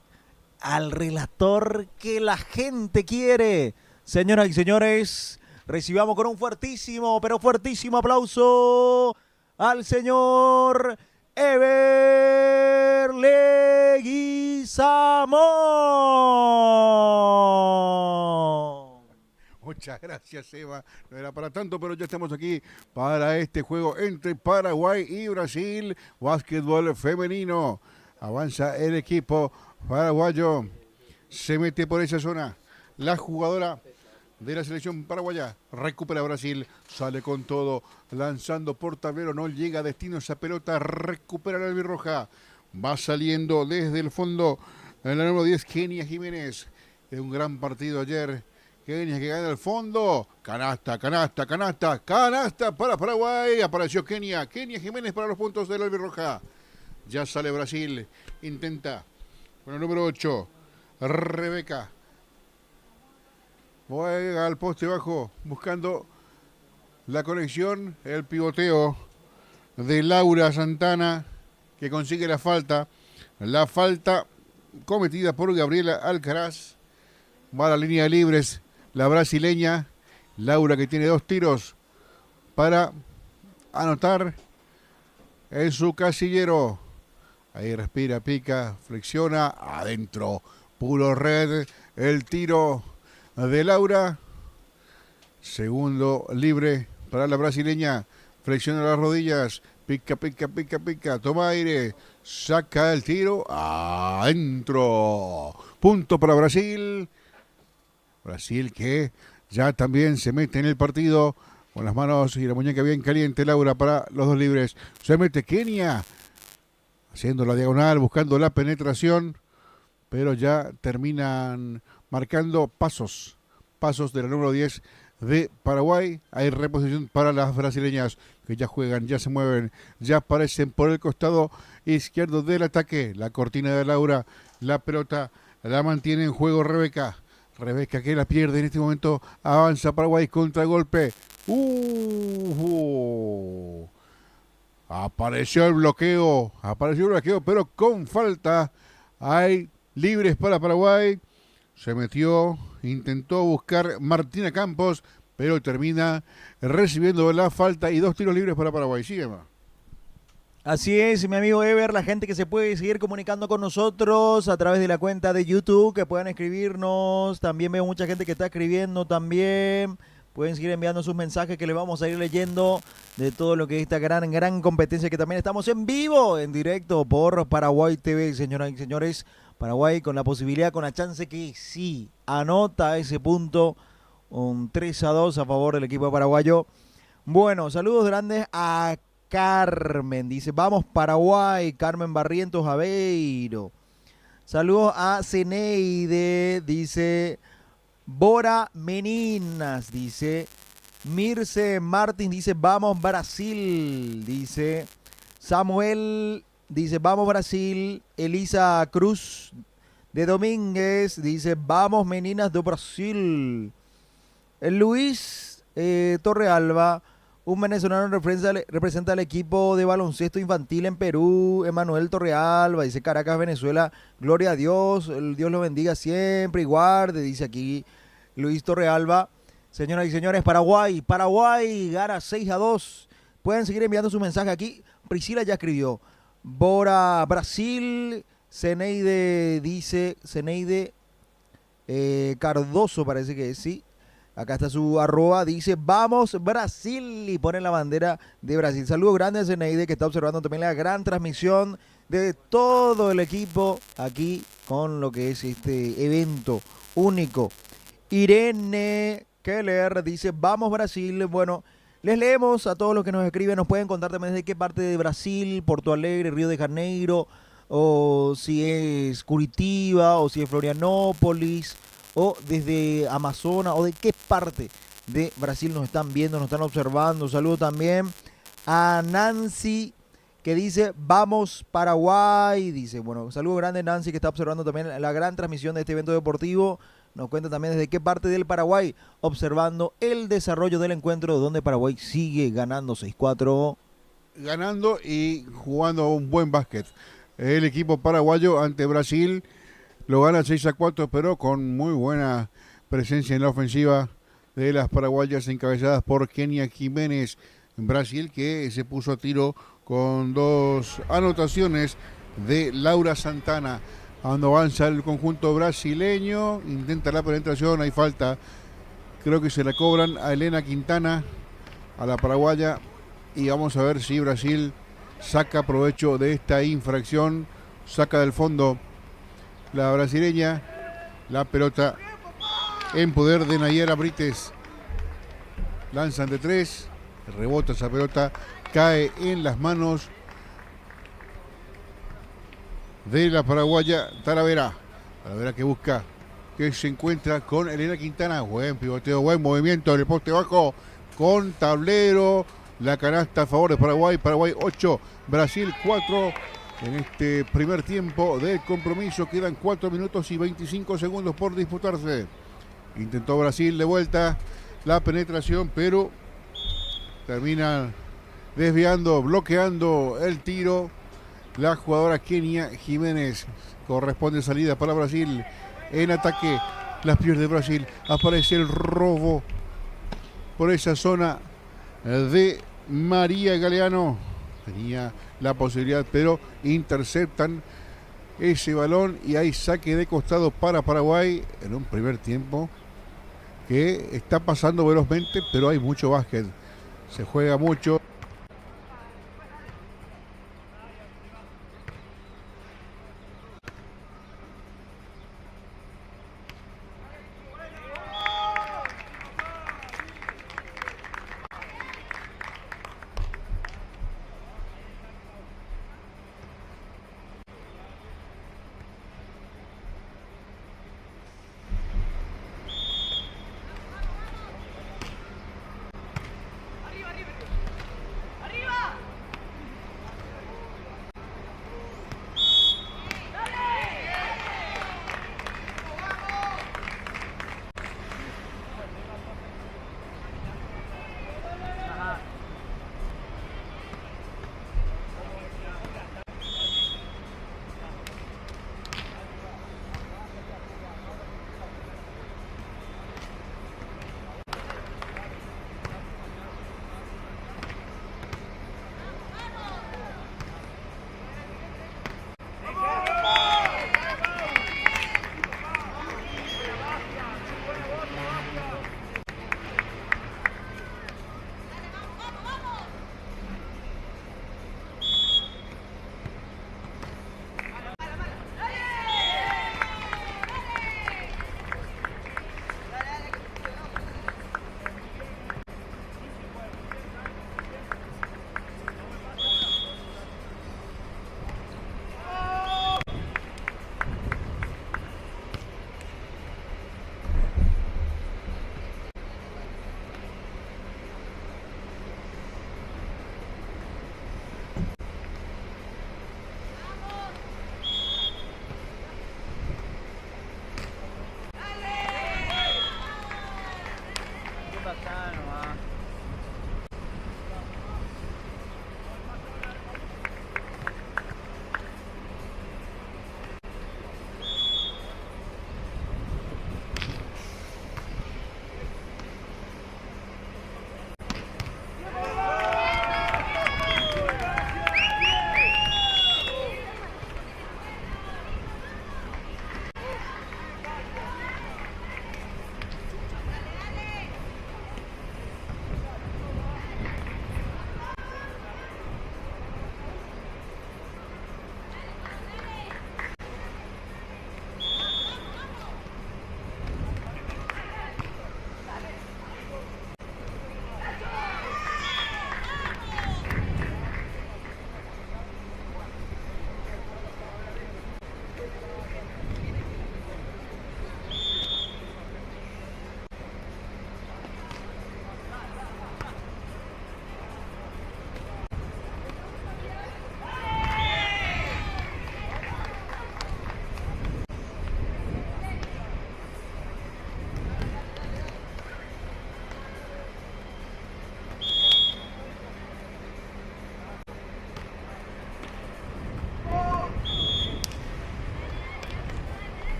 al relator que la gente quiere. Señoras y señores, recibamos con un fuertísimo, pero fuertísimo aplauso al señor Ever Leguizamón. Muchas gracias, Eva. No era para tanto, pero ya estamos aquí para este juego entre Paraguay y Brasil. Básquetbol femenino. Avanza el equipo paraguayo. Se mete por esa zona. La jugadora de la selección paraguaya recupera Brasil. Sale con todo. Lanzando por tablero. No llega a destino esa pelota. Recupera la albirroja. Va saliendo desde el fondo. En la número 10, Kenia Jiménez. Es un gran partido ayer. Kenia que gana el fondo. Canasta para Paraguay. Apareció Kenia. Kenia Jiménez para los puntos de la albirroja. Ya sale Brasil. Intenta con el número 8. Rebeca. Juega al poste bajo. Buscando la conexión. El pivoteo de Laura Santana, que consigue la falta. La falta cometida por Gabriela Alcaraz. Va a la línea de libres la brasileña. Laura, que tiene 2 tiros para anotar en su casillero. Ahí respira, pica, flexiona, adentro, puro red, el tiro de Laura. Segundo libre para la brasileña, flexiona las rodillas, pica, toma aire, saca el tiro, adentro. Punto para Brasil. Brasil que ya también se mete en el partido con las manos y la muñeca bien caliente. Laura para los 2 libres. Se mete Kenia, haciendo la diagonal, buscando la penetración, pero ya terminan marcando pasos de la número 10 de Paraguay. Hay reposición para las brasileñas, que ya juegan, ya se mueven, ya aparecen por el costado izquierdo del ataque. La cortina de Laura, la pelota la mantiene en juego Rebeca, que la pierde en este momento. Avanza Paraguay, contragolpe. Apareció el bloqueo, pero con falta. Hay libres para Paraguay. Se metió, intentó buscar Martina Campos, pero termina recibiendo la falta y 2 tiros libres para Paraguay. Sigue, ma. Así es, mi amigo Ever, la gente que se puede seguir comunicando con nosotros a través de la cuenta de YouTube, que puedan escribirnos. También veo mucha gente que está escribiendo también. Pueden seguir enviando sus mensajes, que les vamos a ir leyendo de todo lo que es esta gran competencia, que también estamos en vivo, en directo por Paraguay TV, señoras y señores. Paraguay con la posibilidad, con la chance que sí anota ese punto, un 3-2 a favor del equipo paraguayo. Bueno, saludos grandes a Carmen, dice, vamos Paraguay, Carmen Barrientos Aveiro. Saludos a Ceneide, dice, Bora Meninas, dice, Mirce Martín, dice, vamos Brasil, dice, Samuel, dice, vamos Brasil. Elisa Cruz de Domínguez, dice, vamos meninas do Brasil. Luis Torrealba, Un venezolano representa al equipo de baloncesto infantil en Perú, Emanuel Torrealba, dice Caracas, Venezuela, gloria a Dios, Dios lo bendiga siempre y guarde, dice aquí Luis Torrealba. Señoras y señores, Paraguay gana 6-2. Pueden seguir enviando su mensaje aquí. Priscila ya escribió. Bora, Brasil, Zeneide dice, Cardoso parece que sí. Acá está su arroba, dice, vamos Brasil, y pone la bandera de Brasil. Saludos grandes a Zeneide, que está observando también la gran transmisión de todo el equipo aquí con lo que es este evento único. Irene Keller dice, vamos Brasil. Bueno, les leemos a todos los que nos escriben, nos pueden contar también desde qué parte de Brasil, Porto Alegre, Río de Janeiro, o si es Curitiba, o si es Florianópolis, o desde Amazonas, o de qué parte de Brasil nos están viendo, nos están observando. Saludo también a Nancy, que dice, vamos Paraguay, dice, bueno, saludo grande Nancy, que está observando también la gran transmisión de este evento deportivo. Nos cuenta también desde qué parte del Paraguay, observando el desarrollo del encuentro, donde Paraguay sigue ganando 6-4. Ganando y jugando un buen básquet. El equipo paraguayo ante Brasil lo gana 6-4, pero con muy buena presencia en la ofensiva de las paraguayas encabezadas por Kenia Jiménez. Brasil, que se puso a tiro con 2 anotaciones de Laura Santana. Cuando avanza el conjunto brasileño, intenta la penetración, hay falta. Creo que se la cobran a Elena Quintana, a la paraguaya. Y vamos a ver si Brasil saca provecho de esta infracción. Saca del fondo la brasileña. La pelota en poder de Nayara Brites. Lanzan de 3. Rebota esa pelota. Cae en las manos de la paraguaya Talavera. Talavera que busca, que se encuentra con Elena Quintana. Buen pivoteo, buen movimiento en el poste bajo con tablero. La canasta a favor de Paraguay. Paraguay 8, Brasil 4. En este primer tiempo del compromiso quedan 4 minutos y 25 segundos por disputarse. Intentó Brasil de vuelta la penetración, pero termina desviando, bloqueando el tiro. La jugadora Kenia Jiménez. Corresponde salida para Brasil. En ataque, las pierde Brasil. Aparece el robo por esa zona de María Galeano. Tenía la posibilidad, pero interceptan ese balón y hay saque de costado para Paraguay en un primer tiempo que está pasando velozmente, pero hay mucho básquet. Se juega mucho.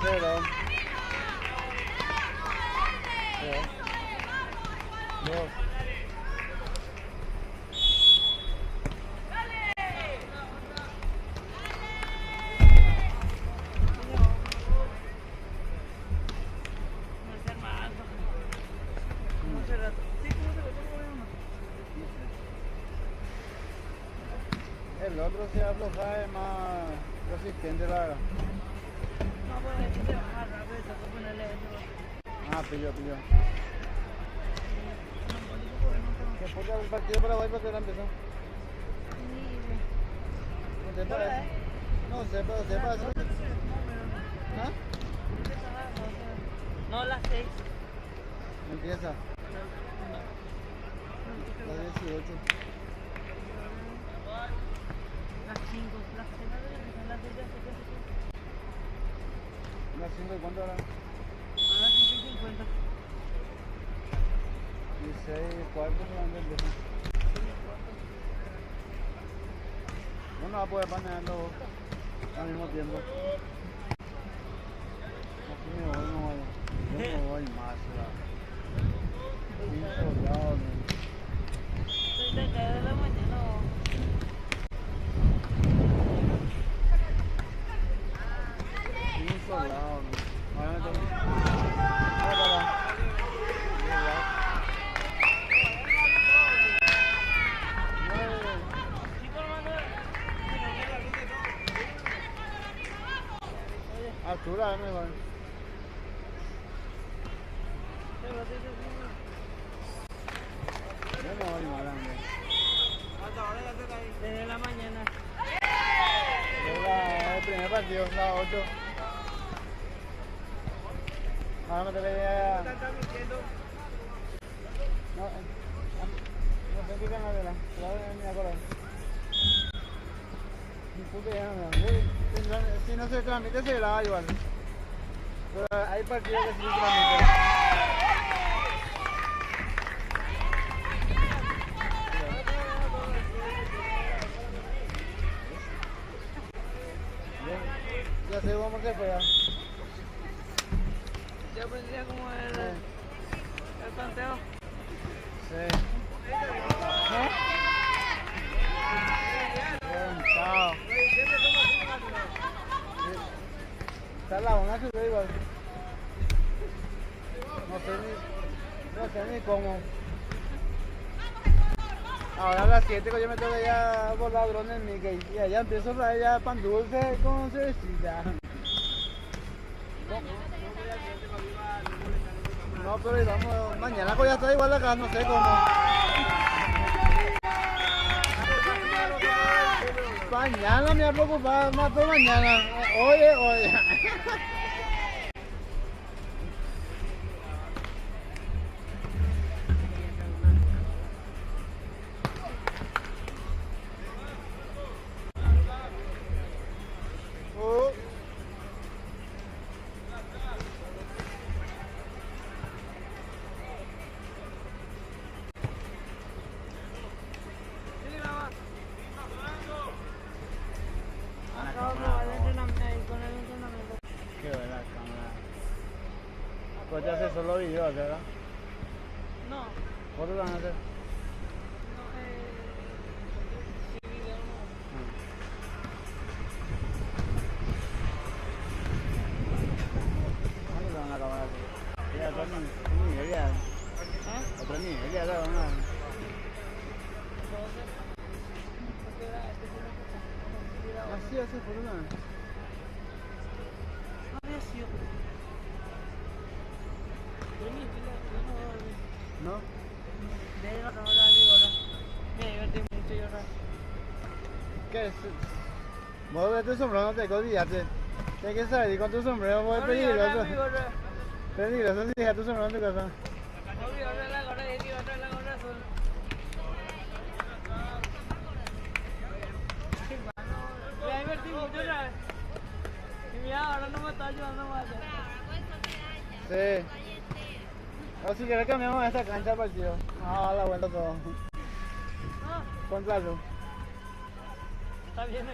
0. Dos. El otro se afloja, es más resistente, la verdad. Ah, pilló. ¿Qué importa el partido de Paraguay para que ahora empezó? ¿No te parece? No sé, pero te parece. ¿Ah? No, las 6. Empieza. La 18. Las 5. Las 6 las 6 Las 5 y cuánto ahora? a las 5:50. 16 cuartos solamente empieza. No va a poder panearlo al mismo tiempo. Aquí me voy, no voy. Yo me voy más. Insolado, Soy de acá de la mañana. insolado. Ahora me tengo. Altura es mejor. Yo me voy más grande. Desde la mañana. El primer partido, la 8. Ahora me toca ya. No sé qué canal era. Ni me acuerdo. Ni puta idea, no me acuerdo. Si no se transmite, se graba igual. Pero hay partidos que sí se transmiten. Ya sé cómo se juega. Yo aprendía como el planteo. Sí. Bien, chao. Está la una que igual. No sé ni cómo. Ahora a las 7 yo me tengo ya por ladrón en Mickey y allá empiezo a traer ya pan dulce con cervecita. No, pero vamos, mañana pues ya está igual acá, no sé cómo. Mañana me voy a preocupar más por mañana. Oye. Qué buena cámara. Pues te hace solo videos, ¿verdad? No, ¿Fotos van a hacer? sí, video no. ¿Cuánto te van a acabar así? Ya, otro nivel ya. Otro nivel ya, la van a... Así hace por una. Había sido. ¿No? De la cámara de ahora. Me divertí mucho y ahora. ¿Qué es? Vos ves tu sombrero, no te olvidaste. Tienes que salir con tu sombrero, vos es peligroso. Peligroso si dejas tu sombrero en tu casa. La gorra de aquí, otra la gorra azul. Me divertí mucho, ¿sabes? Y mira, ahora no me está ayudando más. Sí. O si quieres cambiamos esta cancha al partido. Vamos a dar la vuelta todo. Ah, Contra luz. está bien,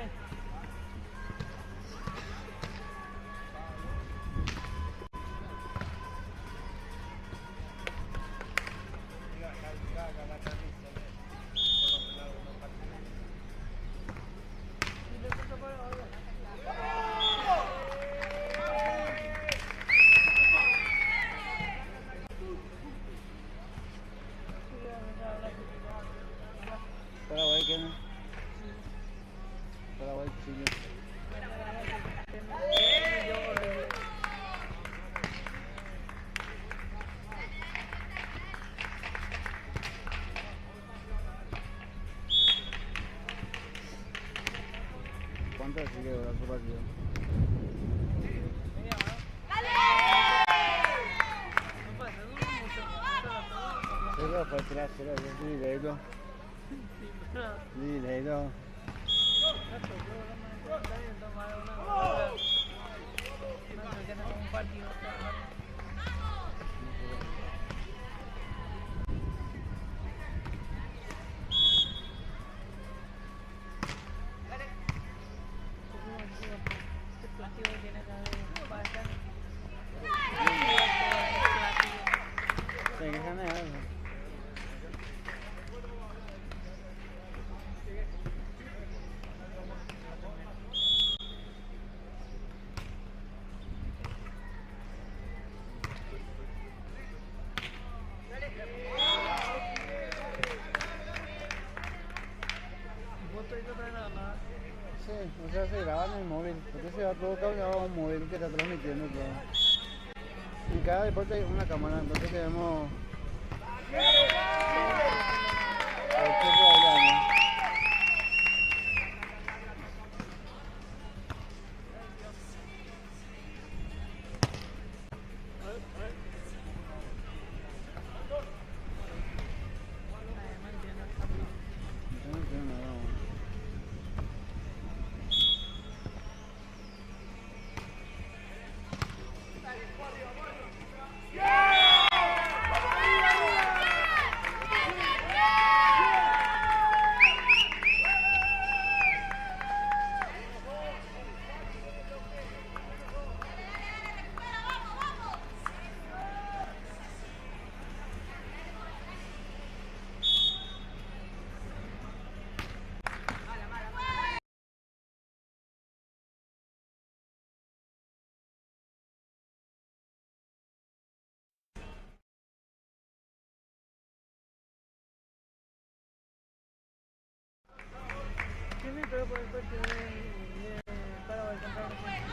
¿Cuánto sigue ahora su partido? Media hora. No pasa, dura mucho. Pero fue 3-0, yo sí, directo. Sí, pero Sí, directo. exacto, yo no me está bien tomar una hora. No sé qué hacer un partido. Este plástico que tiene acá de pasta. Se quejan de algo. Vos te dices nada más. Sí, o sea, se graba en el móvil. Porque se va todo cargado a un móvil que está transmitiendo todo. En cada deporte hay una cámara, entonces tenemos. ¿Qué me trae por el partido de Paraguay contra Brasil?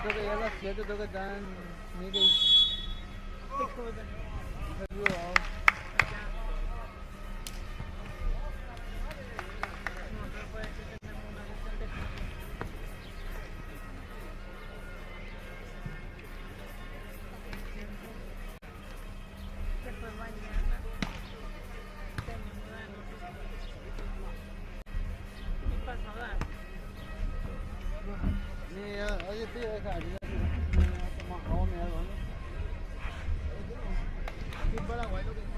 tengo que ir a las 7, tengo que estar en Mickey. Seguro. Oye, tío, deja, aquí en Paraguay lo que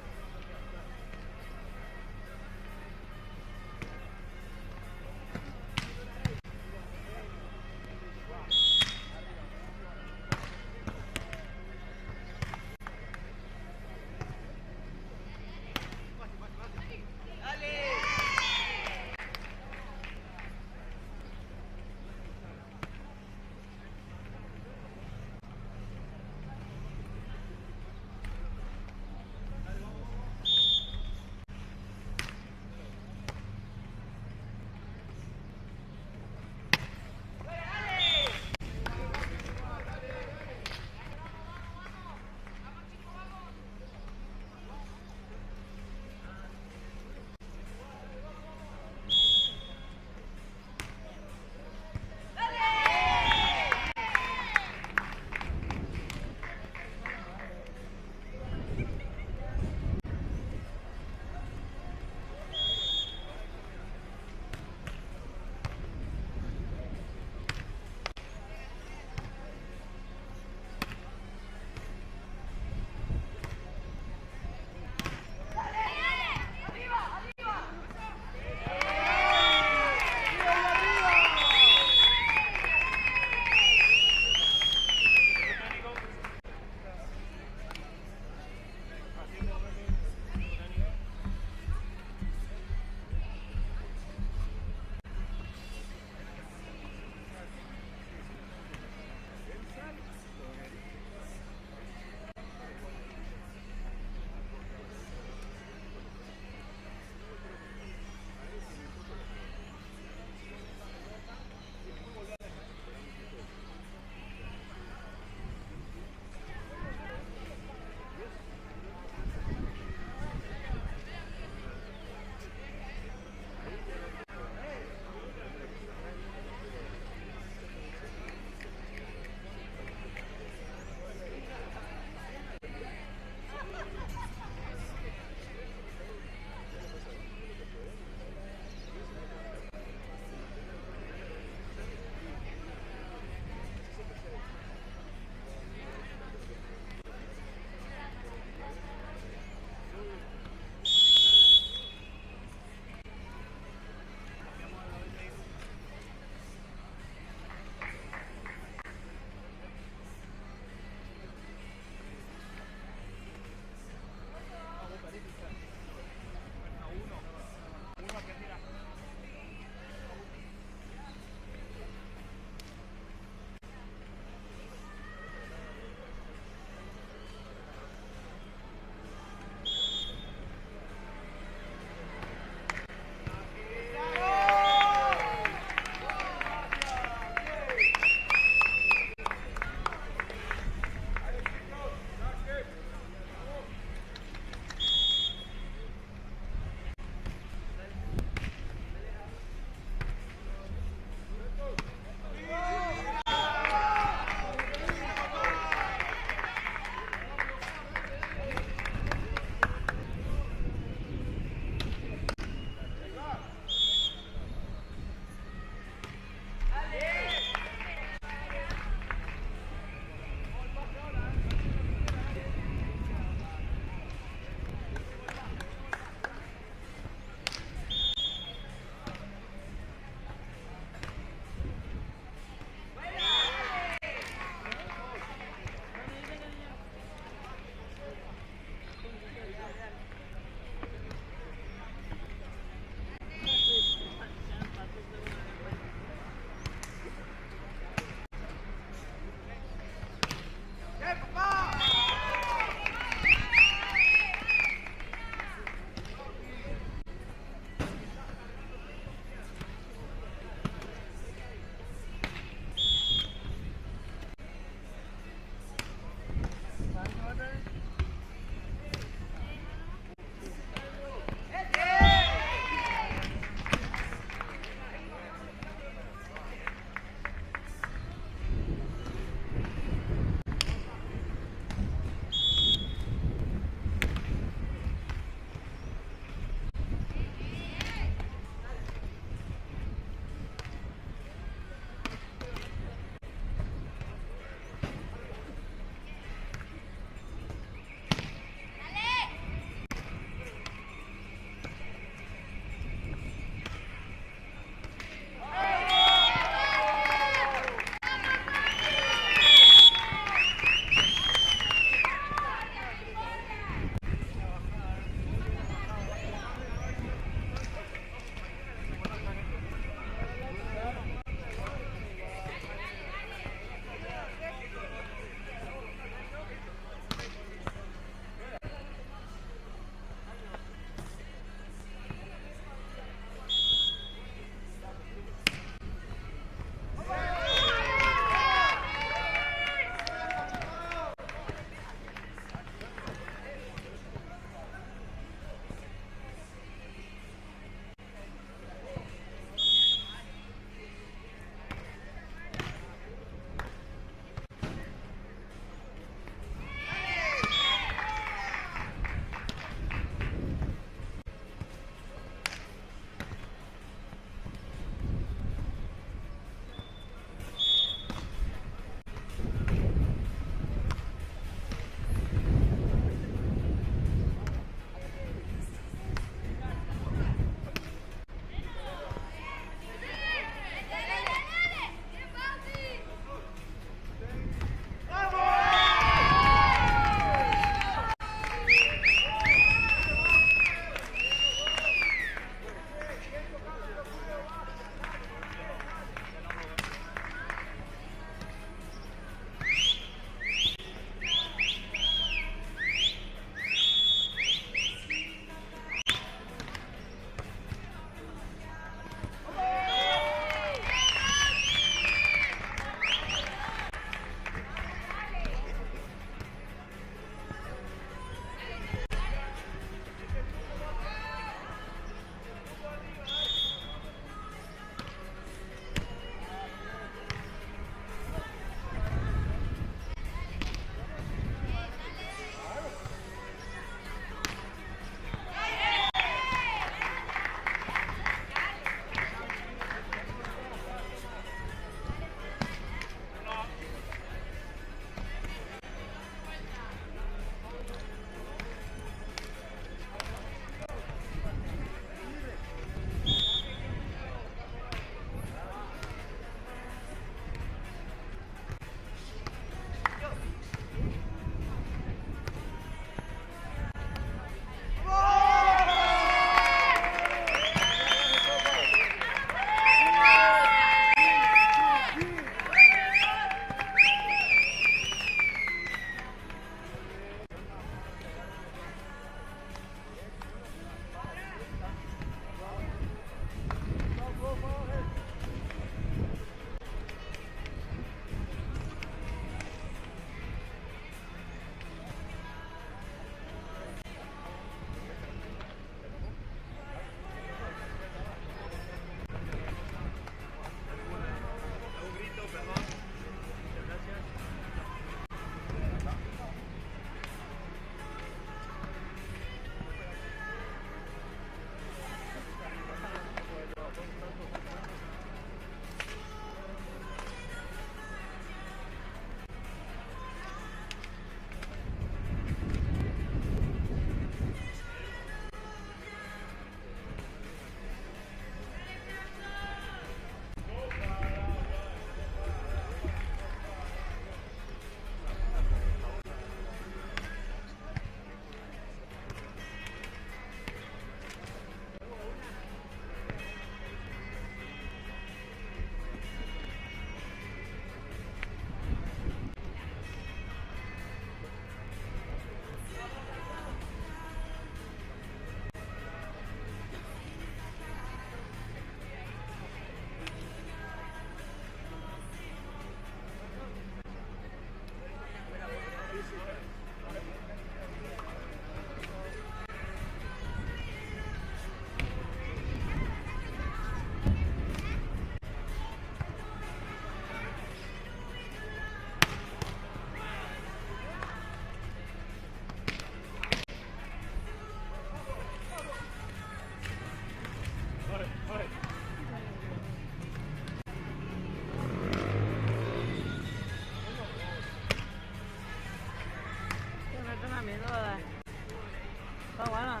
Está buena.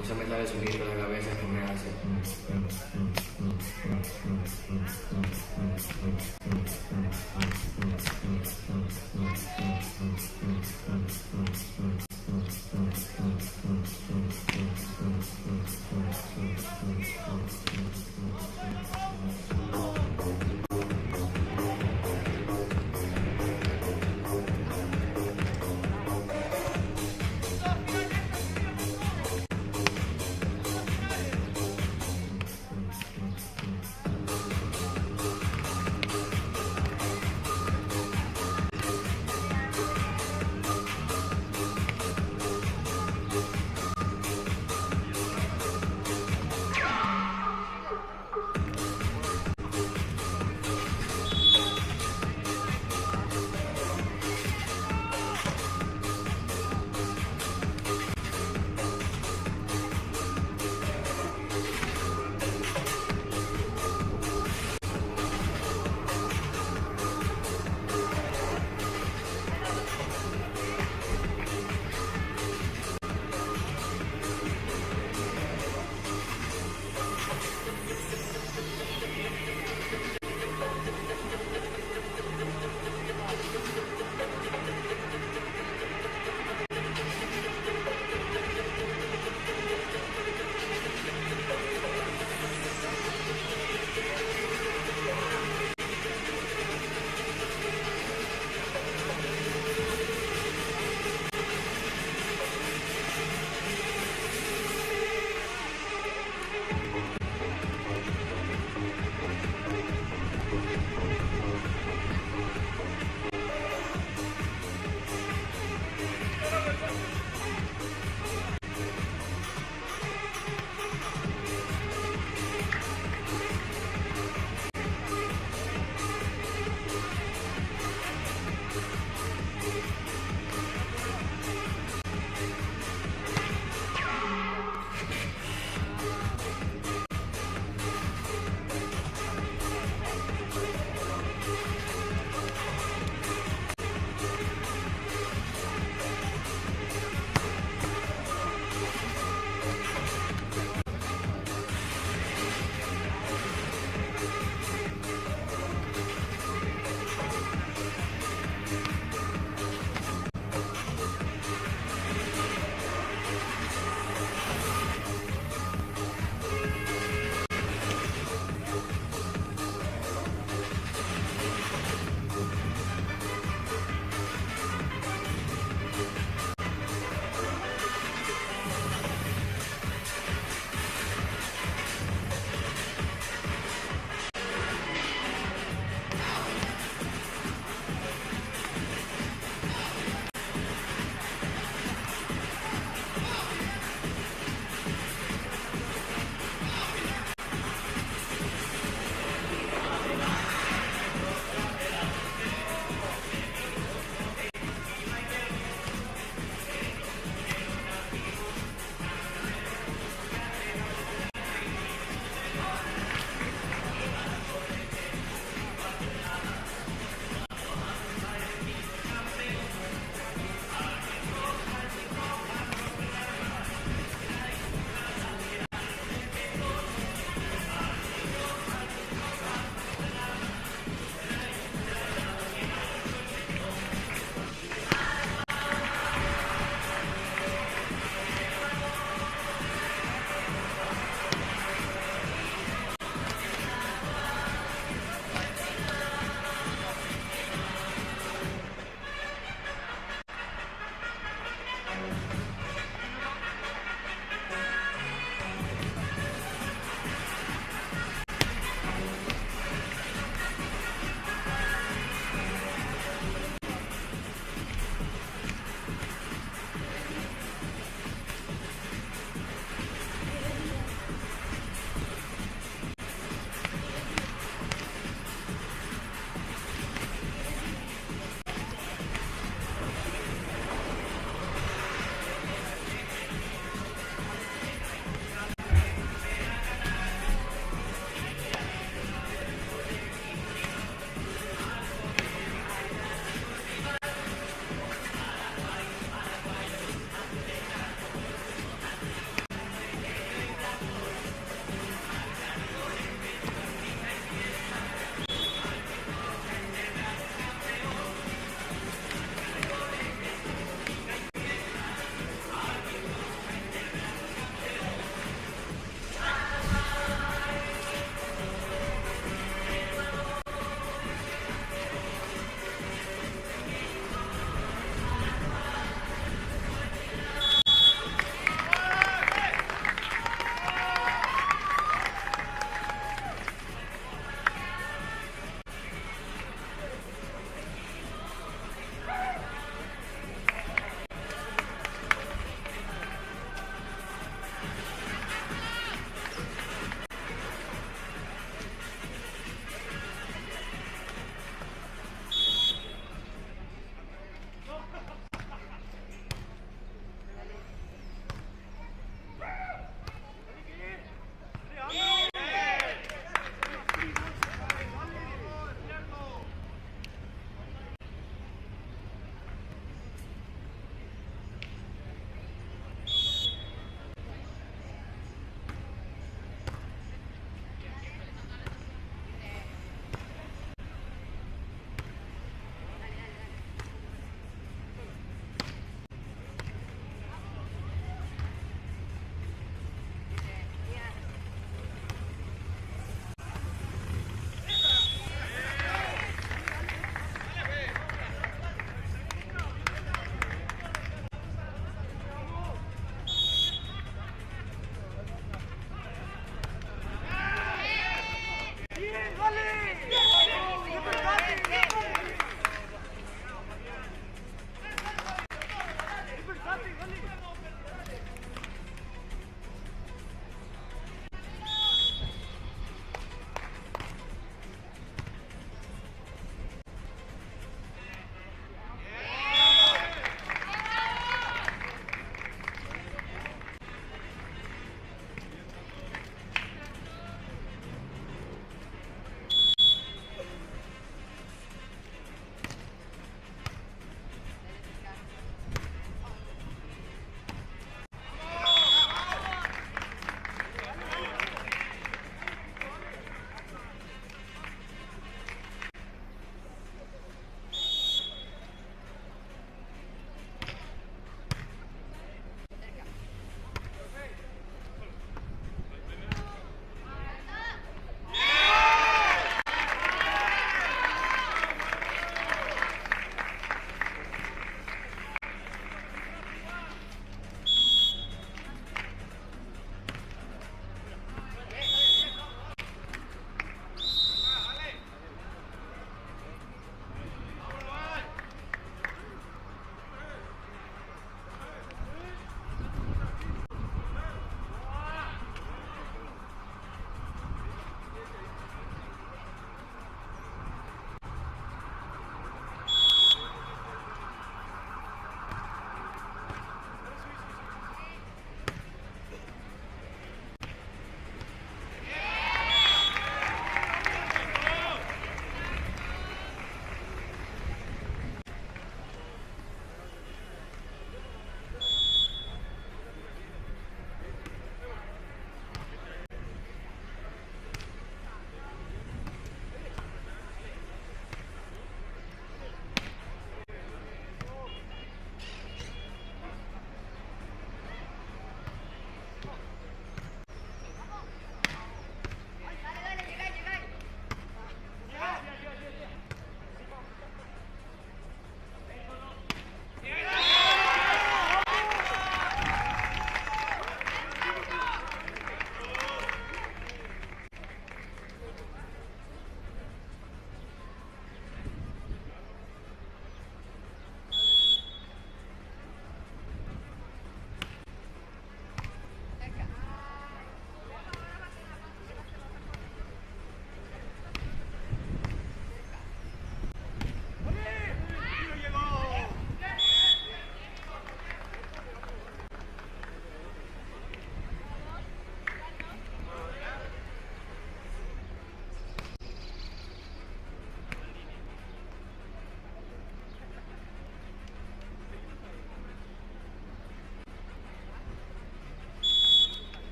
Eso me sale subiendo la cabeza que me hace.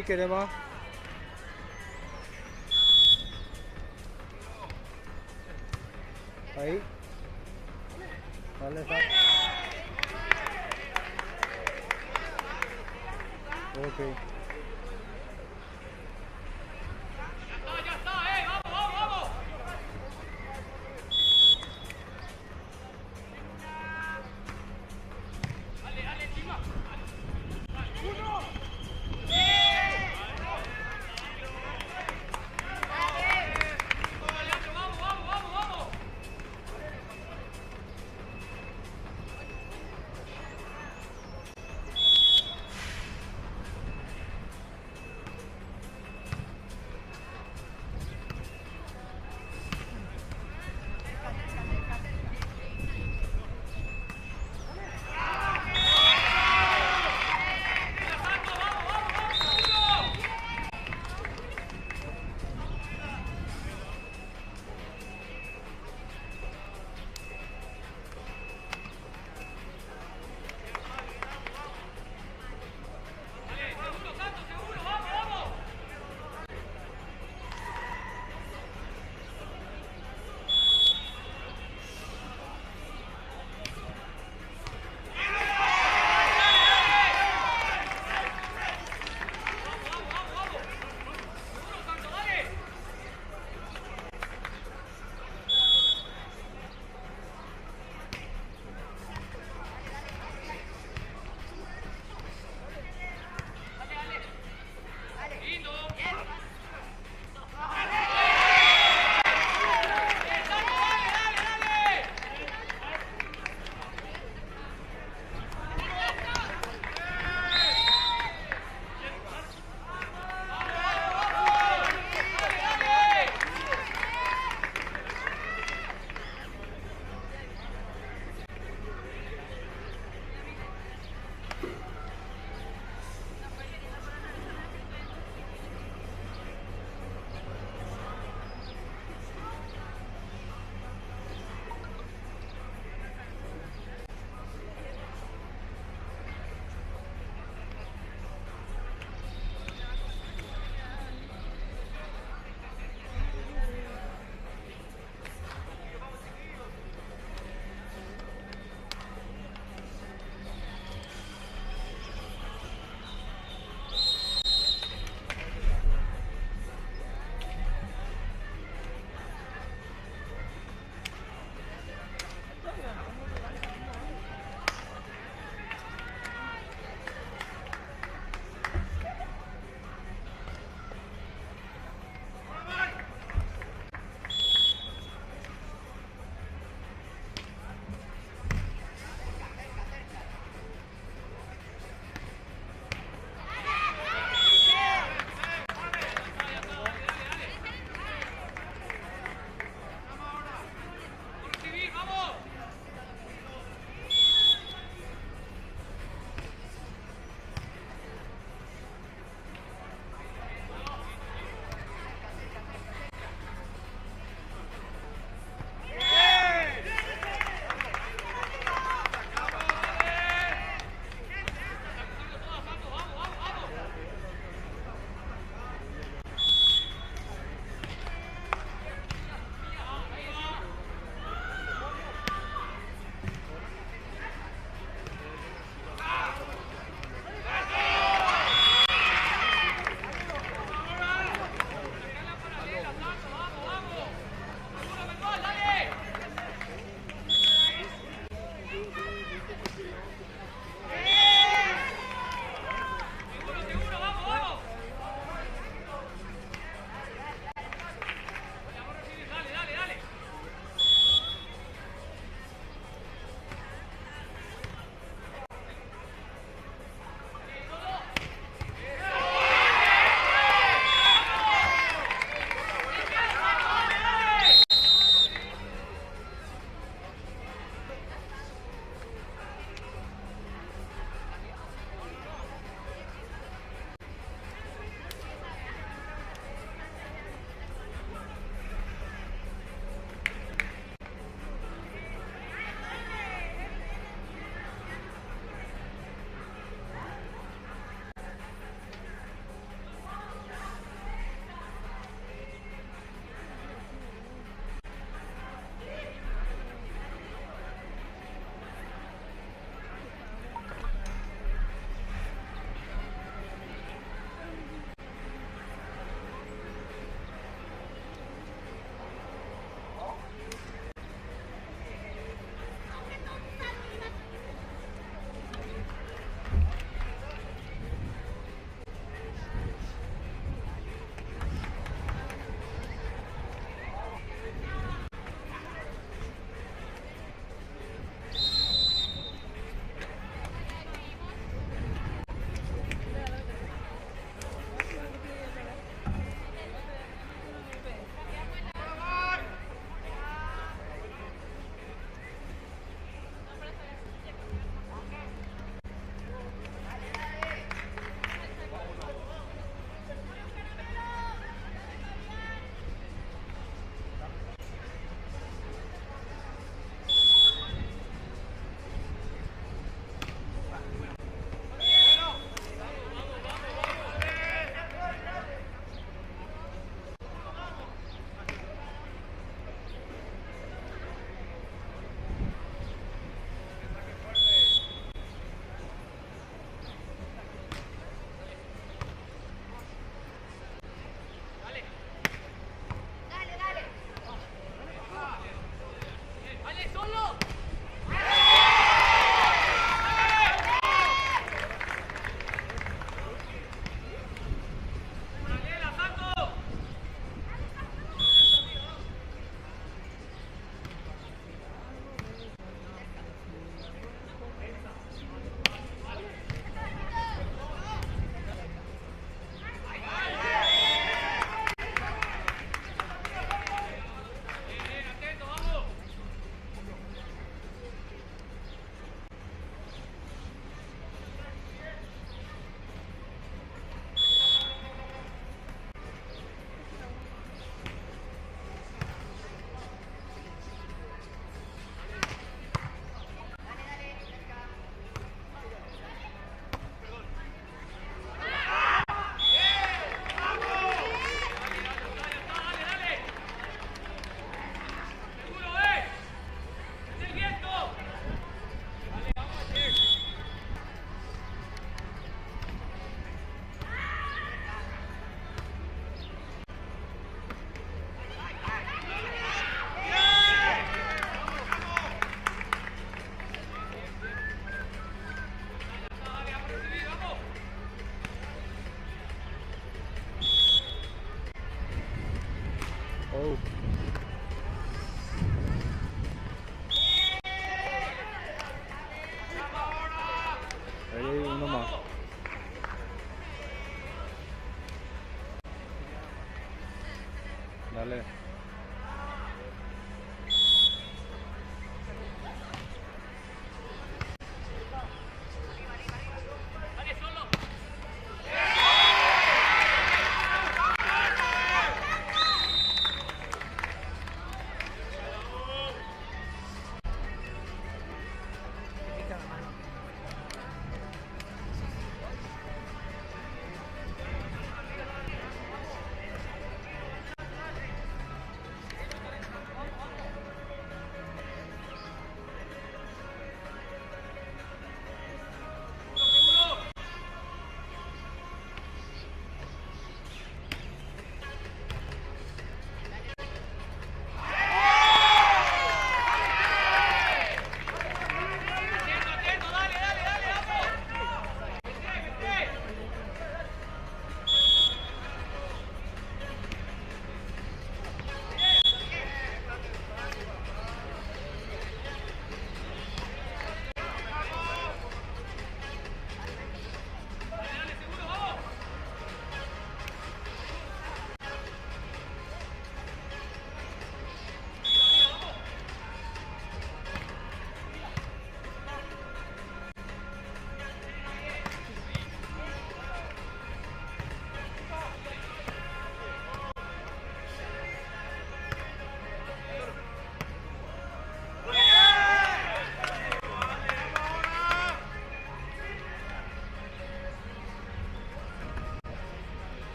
Ahí queremos. Ahí. Dale, está. Ok.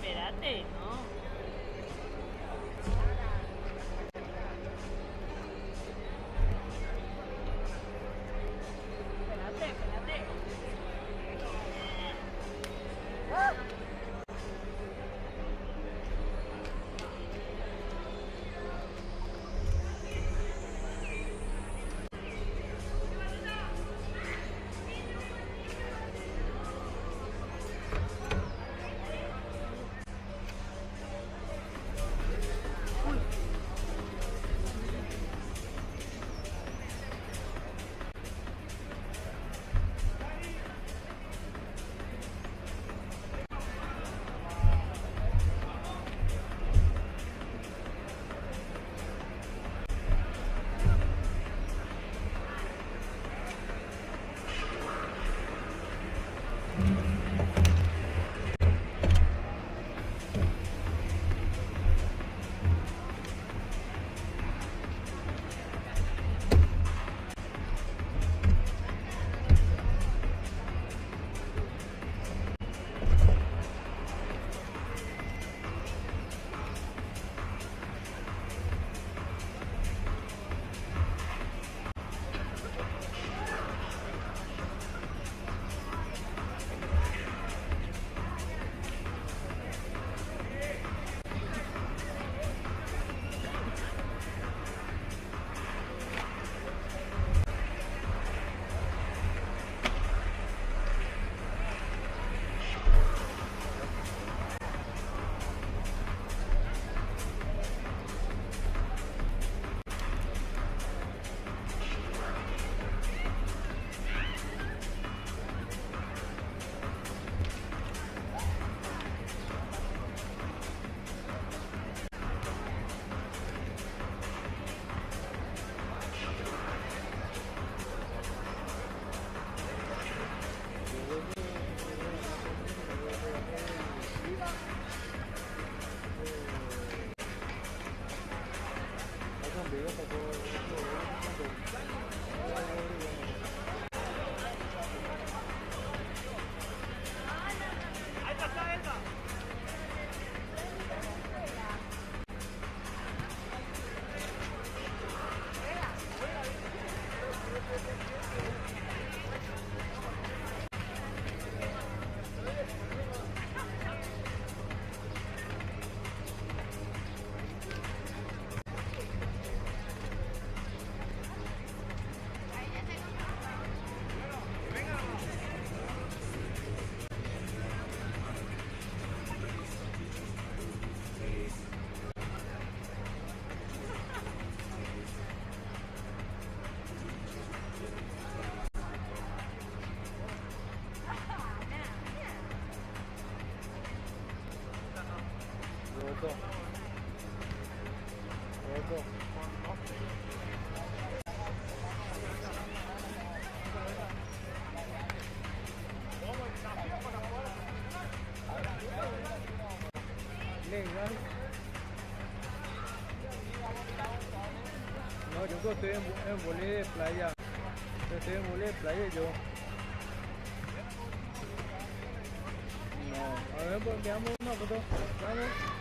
espérate, ¿no? Espérate, espérate. Legal. No, yo estoy en volei de playa. Yo estoy en volei de playa yo. No, a ver, pues veamos una foto. Vamos.